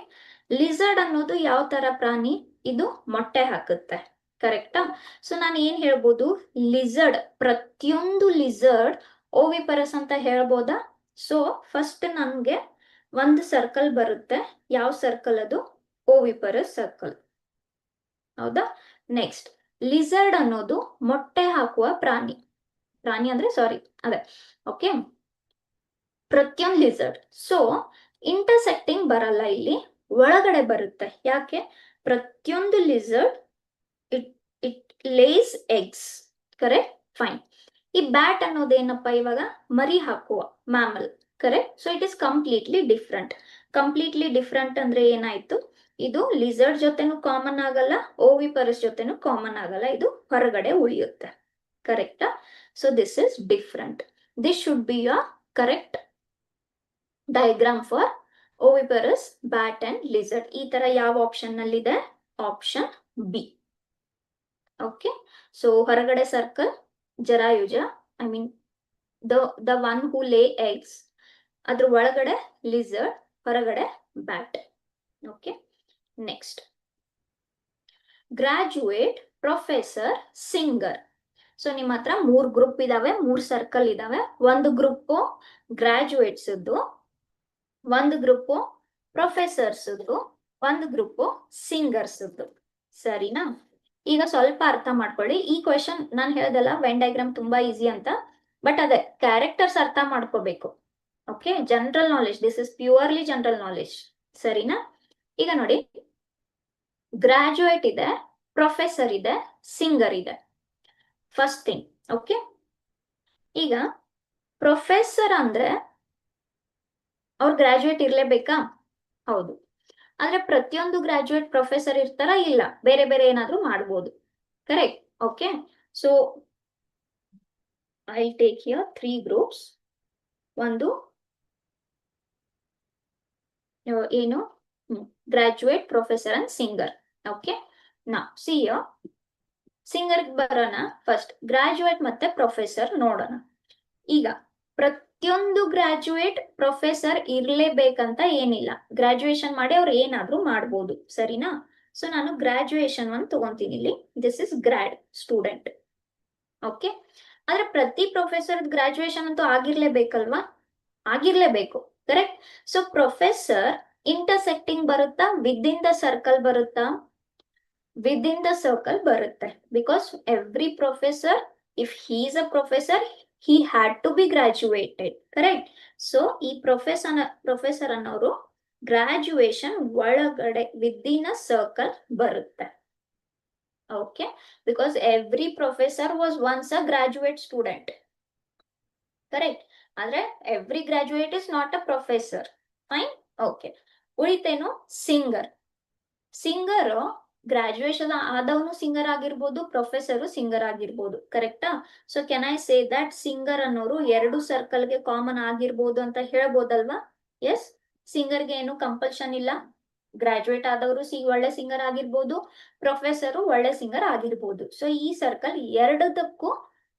ಲಿಸರ್ಡ್ ಅನ್ನೋದು ಯಾವ ತರ ಪ್ರಾಣಿ? ಇದು ಮೊಟ್ಟೆ ಹಾಕುತ್ತೆ, ಕರೆಕ್ಟಾ? ಸೊ ನಾನು ಏನ್ ಹೇಳ್ಬೋದು? ಲಿಸರ್ಡ್, ಪ್ರತಿಯೊಂದು ಲಿಸರ್ಡ್ ಓವಿಪರಸ್ ಅಂತ ಹೇಳ್ಬೋದಾ? ಸೊ ಫಸ್ಟ್ ನನ್ಗೆ ಒಂದು ಸರ್ಕಲ್ ಬರುತ್ತೆ, ಯಾವ ಸರ್ಕಲ್ ಅದು? ಓವಿಪರಸ್ ಸರ್ಕಲ್, ಹೌದಾ? ನೆಕ್ಸ್ಟ್, ಲಿಸರ್ಡ್ ಅನ್ನೋದು ಮೊಟ್ಟೆ ಹಾಕುವ ಪ್ರಾಣಿ, ಪ್ರಾಣಿ ಅಂದ್ರೆ ಸಾರಿ ಅದೇ, ಓಕೆ, ಪ್ರತಿಯೊಂದು ಲಿಸರ್ಡ್. ಸೊ ಇಂಟರ್ಸೆಕ್ಟಿಂಗ್ ಬರಲ್ಲ ಇಲ್ಲಿ, ಒಳಗಡೆ ಬರುತ್ತೆ. ಯಾಕೆ? ಪ್ರತಿಯೊಂದು lizard it lays eggs, correct, fine. ಈ ಬ್ಯಾಟ್ ಅನ್ನೋದೇನಪ್ಪ? ಇವಾಗ ಮರಿ ಹಾಕುವ mammal, correct. So it is completely different. Completely different ಅಂದ್ರೆ ಏನಾಯ್ತು? ಇದು ಲಿಸರ್ಡ್ ಜೊತೆನೂ ಕಾಮನ್ ಆಗಲ್ಲ, ಓವಿಪರಸ್ ಜೊತೆನೂ ಕಾಮನ್ ಆಗಲ್ಲ, ಇದು ಹೊರಗಡೆ ಉಳಿಯುತ್ತೆ, ಕರೆಕ್ಟಾ? So this is different. This should be your correct diagram for oviparous, bat and lizard. ಈ ತರ ಯಾವ ಆಪ್ಷನ್ ನಲ್ಲಿ ಇದೆ? Option B. ಓಕೆ, ಸೊ ಹೊರಗಡೆ ಸರ್ಕಲ್ ಜರಾಯುಜ, I mean the one who lay eggs, ಅದ್ರ ಒಳಗಡೆ ಲಿಸರ್ಡ್, ಹೊರಗಡೆ bat. Okay, next, graduate, professor, singer. So ನಿಮ್ಮ ಹತ್ರ 3 ಗ್ರೂಪ್ ಇದಾವೆ, 3 ಸರ್ಕಲ್ ಇದಾವೆ. ಒಂದು ಗ್ರೂಪ್ ಗ್ರಾಜುಯೇಟ್ಸ್, ಒಂದು ಗ್ರೂಪ್ ಪ್ರೊಫೆಸರ್ಸ್, ಒಂದು ಗ್ರೂಪ್ ಸಿಂಗರ್ಸ್, ಸರಿನಾ? ಈಗ ಸ್ವಲ್ಪ ಅರ್ಥ ಮಾಡ್ಕೊಳ್ಳಿ. ಈ ಕ್ವೆಶನ್ ನಾನು ಹೇಳ್ದಲ್ಲ ವೆನ್ ಡಯಾಗ್ರಾಮ್ ತುಂಬಾ ಈಸಿ ಅಂತ, ಬಟ್ ಅದೇ ಕ್ಯಾರೆಕ್ಟರ್ಸ್ ಅರ್ಥ ಮಾಡ್ಕೋಬೇಕು, okay? General knowledge, this is purely general knowledge, ಸರಿನಾ? ಈಗ ನೋಡಿ, ಗ್ರಾಜುಯೇಟ್ ಇದೆ, ಪ್ರೊಫೆಸರ್ ಇದೆ, ಸಿಂಗರ್ ಇದೆ, ಫಸ್ಟ್ ಥಿಂಗ್, ಓಕೆ. ಈಗ ಪ್ರೊಫೆಸರ್ ಅಂದ್ರೆ ಅವ್ರು ಗ್ರಾಜುಯೇಟ್ ಇರ್ಲೇಬೇಕಾ? ಹೌದು. ಆದ್ರೆ ಪ್ರತಿಯೊಂದು ಗ್ರಾಜುಯೇಟ್ ಪ್ರೊಫೆಸರ್ ಇರ್ತಾರ? ಇಲ್ಲ, ಬೇರೆ ಬೇರೆ ಏನಾದ್ರೂ ಮಾಡ್ಬೋದು, correct, okay. So I take here 3 groups. ಒಂದು ಏನು? Graduate, professor and singer, okay. ನಾ ಸಿ ಸಿಂಗರ್ ಬರೋಣ. ಫಸ್ಟ್ ಗ್ರಾಜುಯೇಟ್ ಮತ್ತೆ ಪ್ರೊಫೆಸರ್ ನೋಡೋಣ. ಈಗ ಪ್ರತಿಯೊಂದು ಗ್ರಾಜುಯೇಟ್ ಪ್ರೊಫೆಸರ್ ಇರ್ಲೇಬೇಕಂತ ಏನಿಲ್ಲ, ಗ್ರಾಜುಯೇಷನ್ ಮಾಡಿ ಅವ್ರು ಏನಾದ್ರೂ ಮಾಡ್ಬೋದು, ಸರಿನಾ? ಸೊ ನಾನು ಗ್ರಾಜುಯೇಷನ್ ಒಂದು ತಗೊಂತೀನಿ ಇಲ್ಲಿ, this is grad student, okay. ಆದ್ರೆ ಪ್ರತಿ ಪ್ರೊಫೆಸರ್ ಗ್ರಾಜುಯೇಷನ್ ಅಂತೂ ಆಗಿರ್ಲೇಬೇಕಲ್ವಾ? ಆಗಿರ್ಲೇಬೇಕು, ಕರೆಕ್ಟ್. ಸೊ ಪ್ರೊಫೆಸರ್ ಇಂಟರ್ಸೆಕ್ಟಿಂಗ್ ಬರುತ್ತಾ? ವಿದಿನ್ ದ ಸರ್ಕಲ್ ಬರುತ್ತಾ? ವಿದಿನ್ ದ ಸರ್ಕಲ್ ಬರುತ್ತೆ, because every professor, if he is a professor, he had to be graduated. Correct. So ಈ professor ಅನ್ನೋರು ಗ್ರಾಜುಯೇಷನ್ ಒಳಗಡೆ ವಿದಿನ್ ಅ ಸರ್ಕಲ್ ಬರುತ್ತೆ. Okay, because every professor was once a graduate student. Correct. ಆದ್ರೆ every graduate is not a professor. Fine. Okay, ಉಳಿತೇನು singer. Singer graduation ಆದವನು singer ಆಗಿರ್ಬೋದು, professor singer ಆಗಿರ್ಬೋದು. ಕರೆಕ್ಟಾ? So can I say that singer ಅನ್ನೋರು ಎರಡು ಸರ್ಕಲ್ಗೆ common ಆಗಿರ್ಬೋದು ಅಂತ ಹೇಳ್ಬೋದಲ್ವಾ? ಎಸ್, ಸಿಂಗರ್ಗೆ ಏನು ಕಂಪಲ್ಷನ್ ಇಲ್ಲ. ಗ್ರಾಜುಯೇಟ್ ಆದವರು ಒಳ್ಳೆ ಸಿಂಗರ್ ಆಗಿರ್ಬೋದು, ಪ್ರೊಫೆಸರ್ ಒಳ್ಳೆ ಸಿಂಗರ್ ಆಗಿರ್ಬೋದು. ಸೊ ಈ ಸರ್ಕಲ್ ಎರಡದಕ್ಕೂ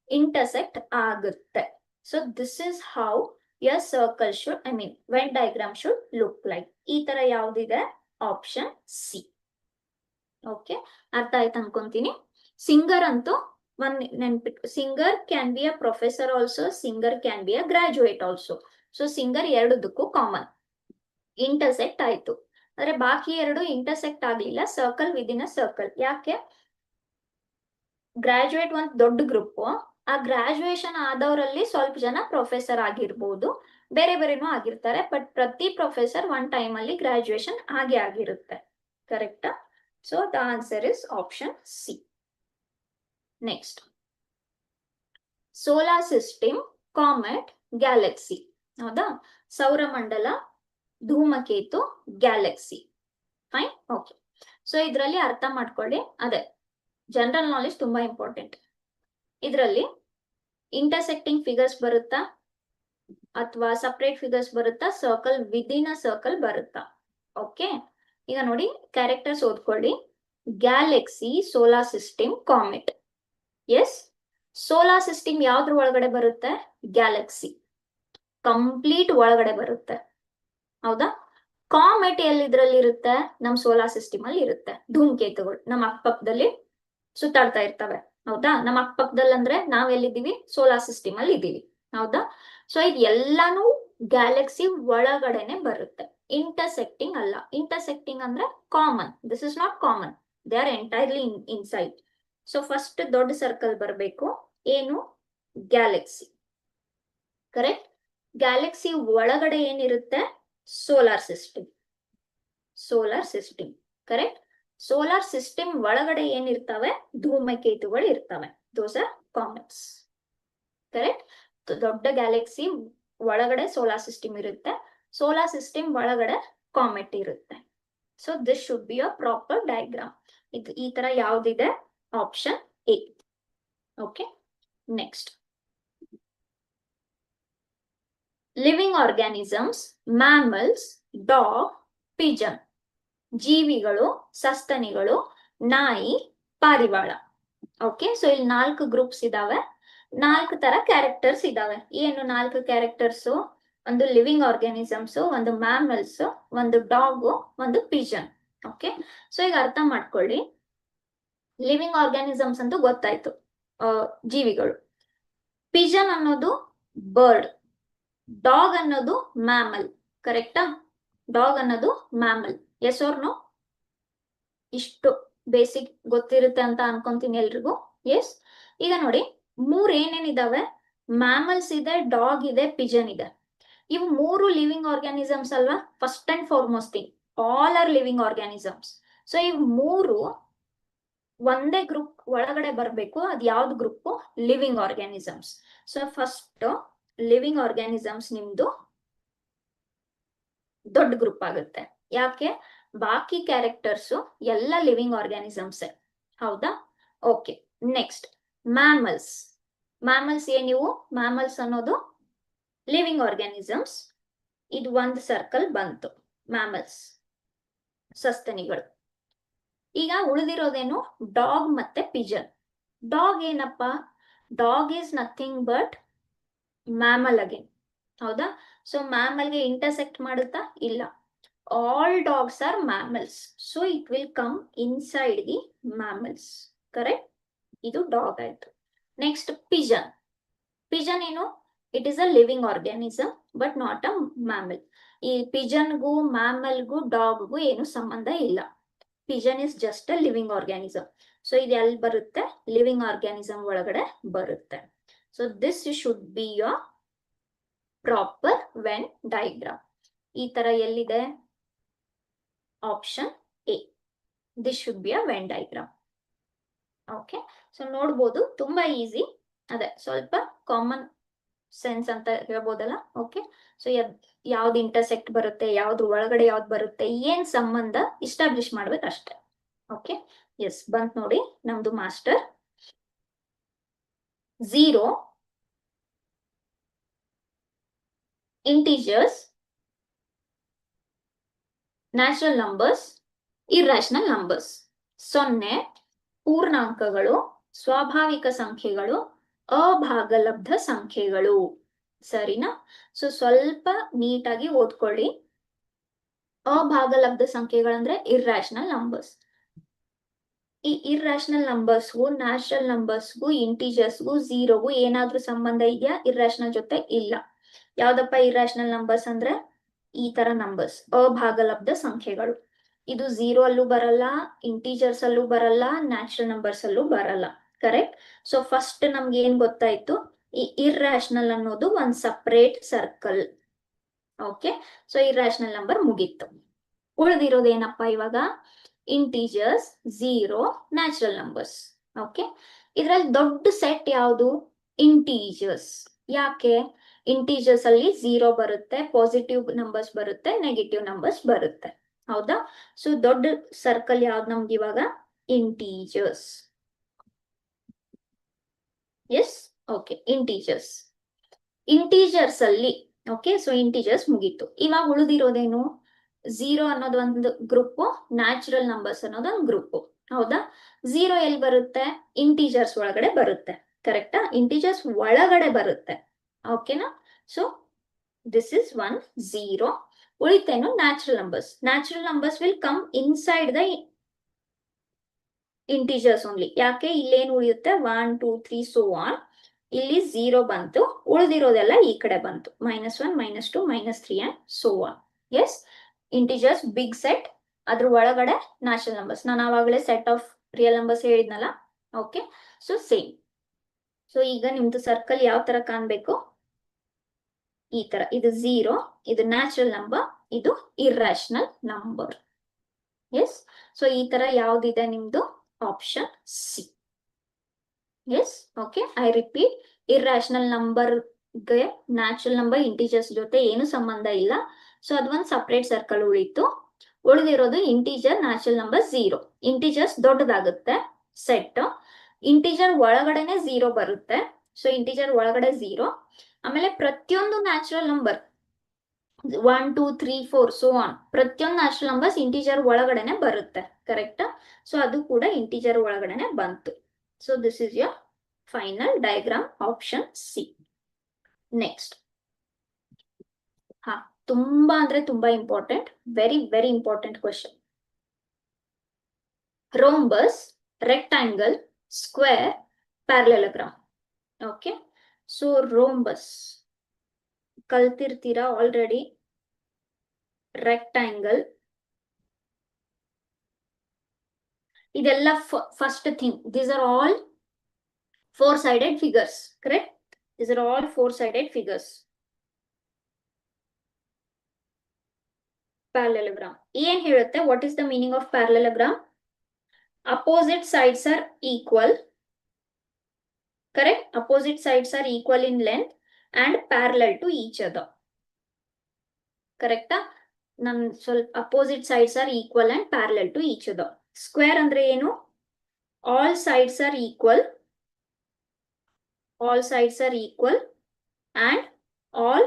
ಇಂಟರ್ಸೆಕ್ಟ್ ಆಗುತ್ತೆ. So this is how your circle should, I mean, Venn diagram should look like. ಈ ತರ ಯಾವ್ದಿದೆ? Option C. ಓಕೆ, ಅರ್ಥ ಆಯ್ತು ಅನ್ಕೊಂತೀನಿ. ಸಿಂಗರ್ ಅಂತೂ ಒಂದ್ ನೆನ್ಪಿಟ್ಟು, singer can be a professor also, singer can be a graduate also. So singer ಎರಡದಕ್ಕೂ ಕಾಮನ್ ಇಂಟರ್ಸೆಕ್ಟ್ ಆಯ್ತು. ಆದ್ರೆ ಬಾಕಿ ಎರಡು ಇಂಟರ್ಸೆಕ್ಟ್ ಆಗ್ಲಿಲ್ಲ ಸರ್ಕಲ್ ವಿದಿನ್ ಅ ಸರ್ಕಲ್. ಯಾಕೆ? ಗ್ರಾಜುಯೇಟ್ ಒಂದ್ ದೊಡ್ಡ ಗ್ರೂಪ್, ಆ ಗ್ರಾಜುಯೇಷನ್ ಆದವರಲ್ಲಿ ಸ್ವಲ್ಪ ಜನ ಪ್ರೊಫೆಸರ್ ಆಗಿರ್ಬೋದು, ಬೇರೆ ಬೇರೆನೂ ಆಗಿರ್ತಾರೆ. ಬಟ್ ಪ್ರತಿ ಪ್ರೊಫೆಸರ್ ಒನ್ ಟೈಮ್ ಅಲ್ಲಿ ಗ್ರಾಜುಯೇಷನ್ ಆಗೇ ಆಗಿರುತ್ತೆ. ಕರೆಕ್ಟಾ? So the answer is option C. Next, solar system, comet, galaxy. ಹೌದಾ? ಸೌರಮಂಡಲ, ಧೂಮಕೇತು, ಗ್ಯಾಲಕ್ಸಿ. ಫೈನ್. ಓಕೆ, ಸೊ ಇದ್ರಲ್ಲಿ ಅರ್ಥ ಮಾಡ್ಕೊಳ್ಳಿ. ಅದೇ ಜನರಲ್ ನಾಲೆಜ್ ತುಂಬಾ ಇಂಪಾರ್ಟೆಂಟ್. ಇದರಲ್ಲಿ ಇಂಟರ್ಸೆಕ್ಟಿಂಗ್ ಫಿಗರ್ಸ್ ಬರುತ್ತಾ ಅಥವಾ ಸಪರೇಟ್ ಫಿಗರ್ಸ್ ಬರುತ್ತಾ? ಸರ್ಕಲ್ ವಿದಿನ್ ಅ ಸರ್ಕಲ್ ಬರುತ್ತಾ? ಓಕೆ, ಈಗ ನೋಡಿ ಕ್ಯಾರೆಕ್ಟರ್ಸ್ ಓದ್ಕೊಳ್ಳಿ. Galaxy, solar system, comet. Yes, solar system ಯಾವ್ದ್ರ ಒಳಗಡೆ ಬರುತ್ತೆ? ಗ್ಯಾಲಕ್ಸಿ ಕಂಪ್ಲೀಟ್ ಒಳಗಡೆ ಬರುತ್ತೆ. ಹೌದಾ? ಕಾಮೆಟ್ ಎಲ್ಲಿದ್ರಲ್ಲಿ ಇರುತ್ತೆ? ನಮ್ ಸೋಲಾರ್ ಸಿಸ್ಟಮ್ ಅಲ್ಲಿ ಇರುತ್ತೆ. ಧೂಮಕೇತುಗಳು ನಮ್ಮ ಅಕ್ಕಪಕ್ಕದಲ್ಲಿ ಸುತ್ತಾಡ್ತಾ ಇರ್ತವೆ. ಹೌದಾ? ನಮ್ಮ ಅಕ್ಕಪಕ್ಕದಲ್ಲಿ ಅಂದ್ರೆ ನಾವ್ ಎಲ್ಲಿದ್ದೀವಿ? ಸೋಲಾರ್ ಸಿಸ್ಟಮ್ ಅಲ್ಲಿ ಇದ್ದೀವಿ. ಹೌದಾ? ಸೊ ಇದು ಎಲ್ಲಾನು ಗ್ಯಾಲಕ್ಸಿ ಒಳಗಡೆನೆ ಬರುತ್ತೆ, ಇಂಟರ್ಸೆಕ್ಟಿಂಗ್ ಅಲ್ಲ. ಇಂಟರ್ಸೆಕ್ಟಿಂಗ್ ಅಂದ್ರೆ common. This is not common, they are entirely inside. So first ದೊಡ್ಡ ಸರ್ಕಲ್ ಬರಬೇಕು. ಏನು? ಗ್ಯಾಲಕ್ಸಿ. ಕರೆಕ್ಟ್. ಗ್ಯಾಲಕ್ಸಿ ಒಳಗಡೆ ಏನಿರುತ್ತೆ? Solar system. Solar system. Correct. Solar system ಒಳಗಡೆ ಏನಿರ್ತವೆ? ಧೂಮಕೇತುಗಳು ಇರ್ತವೆ. Those are comets. ಕರೆಕ್ಟ್. ದೊಡ್ಡ ಗ್ಯಾಲಕ್ಸಿ ಒಳಗಡೆ ಸೋಲಾರ್ ಸಿಸ್ಟಮ್ ಇರುತ್ತೆ, ಸೋಲಾರ್ ಸಿಸ್ಟಮ್ ಒಳಗಡೆ ಕಾಮೆಟ್ ಇರುತ್ತೆ. So this should be a proper diagram. ಇದು ಈ ತರ ಯಾವ್ದಿದೆ? Option A. Okay, next, living organisms, mammals, dog, Pigeon. ಜೀವಿಗಳು, ಸಸ್ತನಿಗಳು, ನಾಯಿ, ಪಾರಿವಾಳ. ಓಕೆ, ಸೊ ಇಲ್ಲಿ 4 ಗ್ರೂಪ್ಸ್ ಇದಾವೆ, 4 ತರ ಕ್ಯಾರೆಕ್ಟರ್ಸ್ ಇದಾವೆ. ಏನು 4 ಕ್ಯಾರೆಕ್ಟರ್ಸ್? ಒಂದು ಲಿವಿಂಗ್ ಆರ್ಗ್ಯಾನಿಸಮ್ಸ್, ಒಂದು ಮ್ಯಾಮಲ್ಸ್, ಒಂದು ಡಾಗ್, ಒಂದು ಪಿಜನ್. ಓಕೆ, ಸೊ ಈಗ ಅರ್ಥ ಮಾಡ್ಕೊಳ್ಳಿ. ಲಿವಿಂಗ್ ಆರ್ಗ್ಯಾನಿಸಮ್ಸ್ ಅಂತೂ ಗೊತ್ತಾಯ್ತು, ಜೀವಿಗಳು. ಪಿಜನ್ ಅನ್ನೋದು ಬರ್ಡ್, ಡಾಗ್ ಅನ್ನೋದು ಮ್ಯಾಮಲ್. ಕರೆಕ್ಟಾ? ಡಾಗ್ ಅನ್ನೋದು ಮ್ಯಾಮಲ್. Yes or no? ಇಷ್ಟು ಬೇಸಿಕ್ ಗೊತ್ತಿರುತ್ತೆ ಅಂತ ಅನ್ಕೊಂತೀನಿ ಎಲ್ರಿಗೂ. ಎಸ್. ಈಗ ನೋಡಿ, 3 ಏನೇನಿದಾವೆ? ಮ್ಯಾಮಲ್ಸ್ ಇದೆ, ಡಾಗ್ ಇದೆ, ಪಿಜನ್ ಇದೆ. ಇವು 3 ಲಿವಿಂಗ್ ಆರ್ಗ್ಯಾನಿಸಮ್ಸ್ ಅಲ್ವಾ? First and foremost thing, all are living organisms. So ಇವ್ 3 ಒಂದೇ ಗ್ರೂಪ್ ಒಳಗಡೆ ಬರಬೇಕು. ಅದ್ ಯಾವ್ದು ಗ್ರೂಪ್? Living organisms. So first living organisms ನಿಮ್ದು ದೊಡ್ಡ ಗ್ರೂಪ್ ಆಗುತ್ತೆ. ಯಾಕೆ? ಬಾಕಿ ಕ್ಯಾರೆಕ್ಟರ್ಸ್ ಎಲ್ಲ ಲಿವಿಂಗ್ ಆರ್ಗ್ಯಾನಿಸಮ್ಸ್. ಹೌದಾ? Okay, next mammals. ಮ್ಯಾಮಲ್ಸ್ ಏನಿವು? ಮ್ಯಾಮಲ್ಸ್ ಅನ್ನೋದು ಲಿವಿಂಗ್ ಆರ್ಗ್ಯಾನಿಸಮ್ಸ್. ಇದು ಒಂದು ಸರ್ಕಲ್ ಬಂತು, ಮ್ಯಾಮಲ್ಸ್, ಸಸ್ತನಿಗಳು. ಈಗ ಉಳಿದಿರೋದೇನು? ಡಾಗ್ ಮತ್ತೆ ಪಿಜನ್. ಡಾಗ್ ಏನಪ್ಪ? Dog is nothing but mammal again. ಹೌದಾ? ಸೊ ಮ್ಯಾಮಲ್ಗೆ ಇಂಟರ್ಸೆಕ್ಟ್ ಮಾಡುತ್ತಾ? ಇಲ್ಲ. All dogs are mammals, so it will come inside the mammals. Correct. ಇದು ಡಾಗ್ ಆಯ್ತು. Next pigeon. ಪಿಜನ್ ಏನು? It is a living organism but not a mammal. ಈ ಪಿಜನ್ಗೂ ಮ್ಯಾಮಲ್ಗೂ ಡಾಗ್ಗೂ ಏನು ಸಂಬಂಧ ಇಲ್ಲ. Pigeon is just a living organism. So ಇದು ಎಲ್ಲಿ ಬರುತ್ತೆ? ಲಿವಿಂಗ್ ಆರ್ಗ್ಯಾನಿಸಮ್ ಒಳಗಡೆ ಬರುತ್ತೆ. So this should be your proper when diagram. ಈ ತರ ಎಲ್ಲಿದೆ? Option A. This should be a when diagram. Okay, so ನೋಡ್ಬೋದು ತುಂಬಾ ಈಸಿ. ಅದೇ ಸ್ವಲ್ಪ ಕಾಮನ್ ಸೆನ್ಸ್ ಅಂತ ಹೇಳ್ಬೋದಲ್ಲ. ಓಕೆ, ಸೊ ಯಾವ್ದು ಇಂಟರ್ಸೆಕ್ಟ್ ಬರುತ್ತೆ, ಯಾವ್ದು ಒಳಗಡೆ ಯಾವ್ದು ಬರುತ್ತೆ, ಏನ್ ಸಂಬಂಧ ಇಸ್ಟಾಬ್ಲಿಷ್ ಮಾಡ್ಬೇಕು ಅಷ್ಟೇ. ಓಕೆ, ಎಸ್ ಬಂತ್ ನೋಡಿ ನಮ್ದು master. 0, integers, natural numbers, irrational numbers. 0 ಪೂರ್ಣಾಂಕಗಳು, ಸ್ವಾಭಾವಿಕ ಸಂಖ್ಯೆಗಳು, ಅಭಾಗಲಬ್ಧ ಸಂಖ್ಯೆಗಳು. ಸರಿನಾ? ಸೊ ಸ್ವಲ್ಪ ನೀಟಾಗಿ ಓದ್ಕೊಳ್ಳಿ. ಅಭಾಗಲಬ್ಧ ಸಂಖ್ಯೆಗಳಂದ್ರೆ ಇರ್ರಾಷನಲ್ ನಂಬರ್ಸ್. ಈ ಇರ್ರಾಷನಲ್ ನಂಬರ್ಸ್ಗೂ ನ್ಯಾಚುರಲ್ ನಂಬರ್ಸ್ಗೂ ಇಂಟಿಜರ್ಸ್ಗೂ ಝೀರೋಗೂ ಏನಾದ್ರೂ ಸಂಬಂಧ ಇದೆಯಾ? ಇರ್ರಾಷನಲ್ ಜೊತೆ ಇಲ್ಲ. ಯಾವ್ದಪ್ಪ ಇರ್ರಾಷನಲ್ ನಂಬರ್ಸ್ ಅಂದ್ರೆ ಈ ತರ ನಂಬರ್ಸ್, ಅಭಾಗಲಬ್ಧ ಸಂಖ್ಯೆಗಳು. ಇದು 0 ಅಲ್ಲೂ ಬರಲ್ಲ, ಇಂಟಿಜರ್ಸ್ ಅಲ್ಲೂ ಬರಲ್ಲ, ನ್ಯಾಚುರಲ್ ನಂಬರ್ಸ್ ಅಲ್ಲೂ ಬರಲ್ಲ. ಕರೆಕ್ಟ್? ಸೊ ಫಸ್ಟ್ ನಮ್ಗೆ ಏನ್ ಗೊತ್ತಾಯ್ತು? ಈ ಇರ್ರಾಷನಲ್ ಅನ್ನೋದು ಒಂದ್ separate circle. Okay, so irrational number ಮುಗೀತು. ಉಳಿದಿರೋದೇನಪ್ಪ ಇವಾಗ? Integers, 0, natural numbers. ಓಕೆ, ಇದ್ರಲ್ಲಿ ದೊಡ್ಡ ಸೆಟ್ ಯಾವುದು? ಇಂಟಿಜರ್ಸ್. ಯಾಕೆ? ಇಂಟಿಜರ್ಸ್ ಅಲ್ಲಿ 0 ಬರುತ್ತೆ, ಪಾಸಿಟಿವ್ ನಂಬರ್ಸ್ ಬರುತ್ತೆ, ನೆಗೆಟಿವ್ ನಂಬರ್ಸ್ ಬರುತ್ತೆ. ಹೌದಾ? ಸೊ ದೊಡ್ಡ ಸರ್ಕಲ್ ಯಾವ್ದು ನಮ್ಗೆ ಇವಾಗ? Integers. Yes, okay, integers. Integers ಅಲ್ಲಿ ಓಕೆ, ಸೊ ಇಂಟಿಜರ್ಸ್ ಮುಗೀತು. ಇವಾಗ ಉಳಿದಿರೋದೇನು? 0 ಅನ್ನೋದು ಒಂದು ಗ್ರೂಪ್, ನ್ಯಾಚುರಲ್ ನಂಬರ್ಸ್ ಅನ್ನೋದು ಒಂದು ಗ್ರೂಪ್. ಹೌದಾ? 0 ಎಲ್ಲಿ ಬರುತ್ತೆ? ಇಂಟಿಜರ್ಸ್ ಒಳಗಡೆ ಬರುತ್ತೆ. ಕರೆಕ್ಟಾ? ಇಂಟಿಜರ್ಸ್ ಒಳಗಡೆ ಬರುತ್ತೆ. ಓಕೆನಾ? So this is 1, 0. ಉಳಿತೇನು? Natural numbers. Natural numbers will come inside the integers only. ಯಾಕೆ? ಇಲ್ಲೇನು ಉಳಿಯುತ್ತೆ? 1, 2, 3 ಸೋ ಆನ್. ಇಲ್ಲಿ 0 ಬಂತು, ಉಳಿದಿರೋದೆಲ್ಲ ಈ ಕಡೆ ಬಂತು. -1, -2, -3 and so on. Yes, integers big set, ಅದ್ರ ಒಳಗಡೆ ನ್ಯಾಚುರಲ್ ನಂಬರ್ಸ್. ನಾನು ಆವಾಗಲೇ ಸೆಟ್ ಆಫ್ ರಿಯಲ್ ನಂಬರ್ಸ್ ಹೇಳಿದ್ನಲ್ಲ. Okay, so same. ಸೊ ಈಗ ನಿಮ್ದು ಸರ್ಕಲ್ ಯಾವ ತರ ಕಾಣ್ಬೇಕು? ಈ ತರ. ಇದು 0, ಇದು ನ್ಯಾಚುರಲ್ ನಂಬರ್, ಇದು ಇರ್ರಾಷನಲ್ ನಂಬರ್. ಎಸ್, ಸೊ ಈ ತರ ಯಾವ್ದಿದೆ ನಿಮ್ದು? Option C. Yes, okay, I repeat, irrational ನಂಬರ್ಗೆ ನ್ಯಾಚುರಲ್ ನಂಬರ್ ಇಂಟಿಜರ್ಸ್ ಜೊತೆ ಏನು ಸಂಬಂಧ ಇಲ್ಲ. ಸೊ ಅದೊಂದು ಸಪರೇಟ್ ಸರ್ಕಲ್ ಉಳಿತು. ಉಳಿದಿರೋದು ಇಂಟಿಜರ್, ನ್ಯಾಚುರಲ್ ನಂಬರ್, 0. ಇಂಟಿಜರ್ಸ್ ದೊಡ್ಡದಾಗುತ್ತೆ ಸೆಟ್. ಇಂಟಿಜರ್ ಒಳಗಡೆನೆ 0 ಬರುತ್ತೆ. ಸೊ ಇಂಟಿಜರ್ ಒಳಗಡೆ 0. ಆಮೇಲೆ ಪ್ರತಿಯೊಂದು ನ್ಯಾಚುರಲ್ ನಂಬರ್ 1, 2, 3, 4 ಸೋ ಆನ್, ಪ್ರತಿಯೊಂದು ನ್ಯಾಚುರಲ್ ನಂಬರ್ಸ್ ಇಂಟಿಜರ್ ಒಳಗಡೆನೆ ಬರುತ್ತೆ. ಕರೆಕ್ಟಾ? ಸೊ ಅದು ಕೂಡ ಇಂಟಿಜರ್ ಒಳಗಡೆನೆ ಬಂತು. So this is your final diagram, option C. Next, ತುಂಬಾ ಅಂದ್ರೆ ತುಂಬಾ important, very very important question. Rhombus, rectangle, square, parallelogram. Okay, so rhombus ಕಲ್ತಿರ್ತೀರಾ ಆಲ್ರೆಡಿ. ರೆಕ್ಟಾಂಗಲ್, ಇದೆಲ್ಲ first thing. These are all 4-sided figures. Correct? These are all 4-sided figures. Parallelogram. ಏನ್ ಹೇಳುತ್ತೆ? What is the meaning of parallelogram? Opposite sides are equal. Correct? Opposite sides are equal in length and parallel to each other. Correct? Opposite sides are equal and parallel to each other. Square ಅಂದ್ರೆ ಏನು? All sides are equal. All sides are equal and all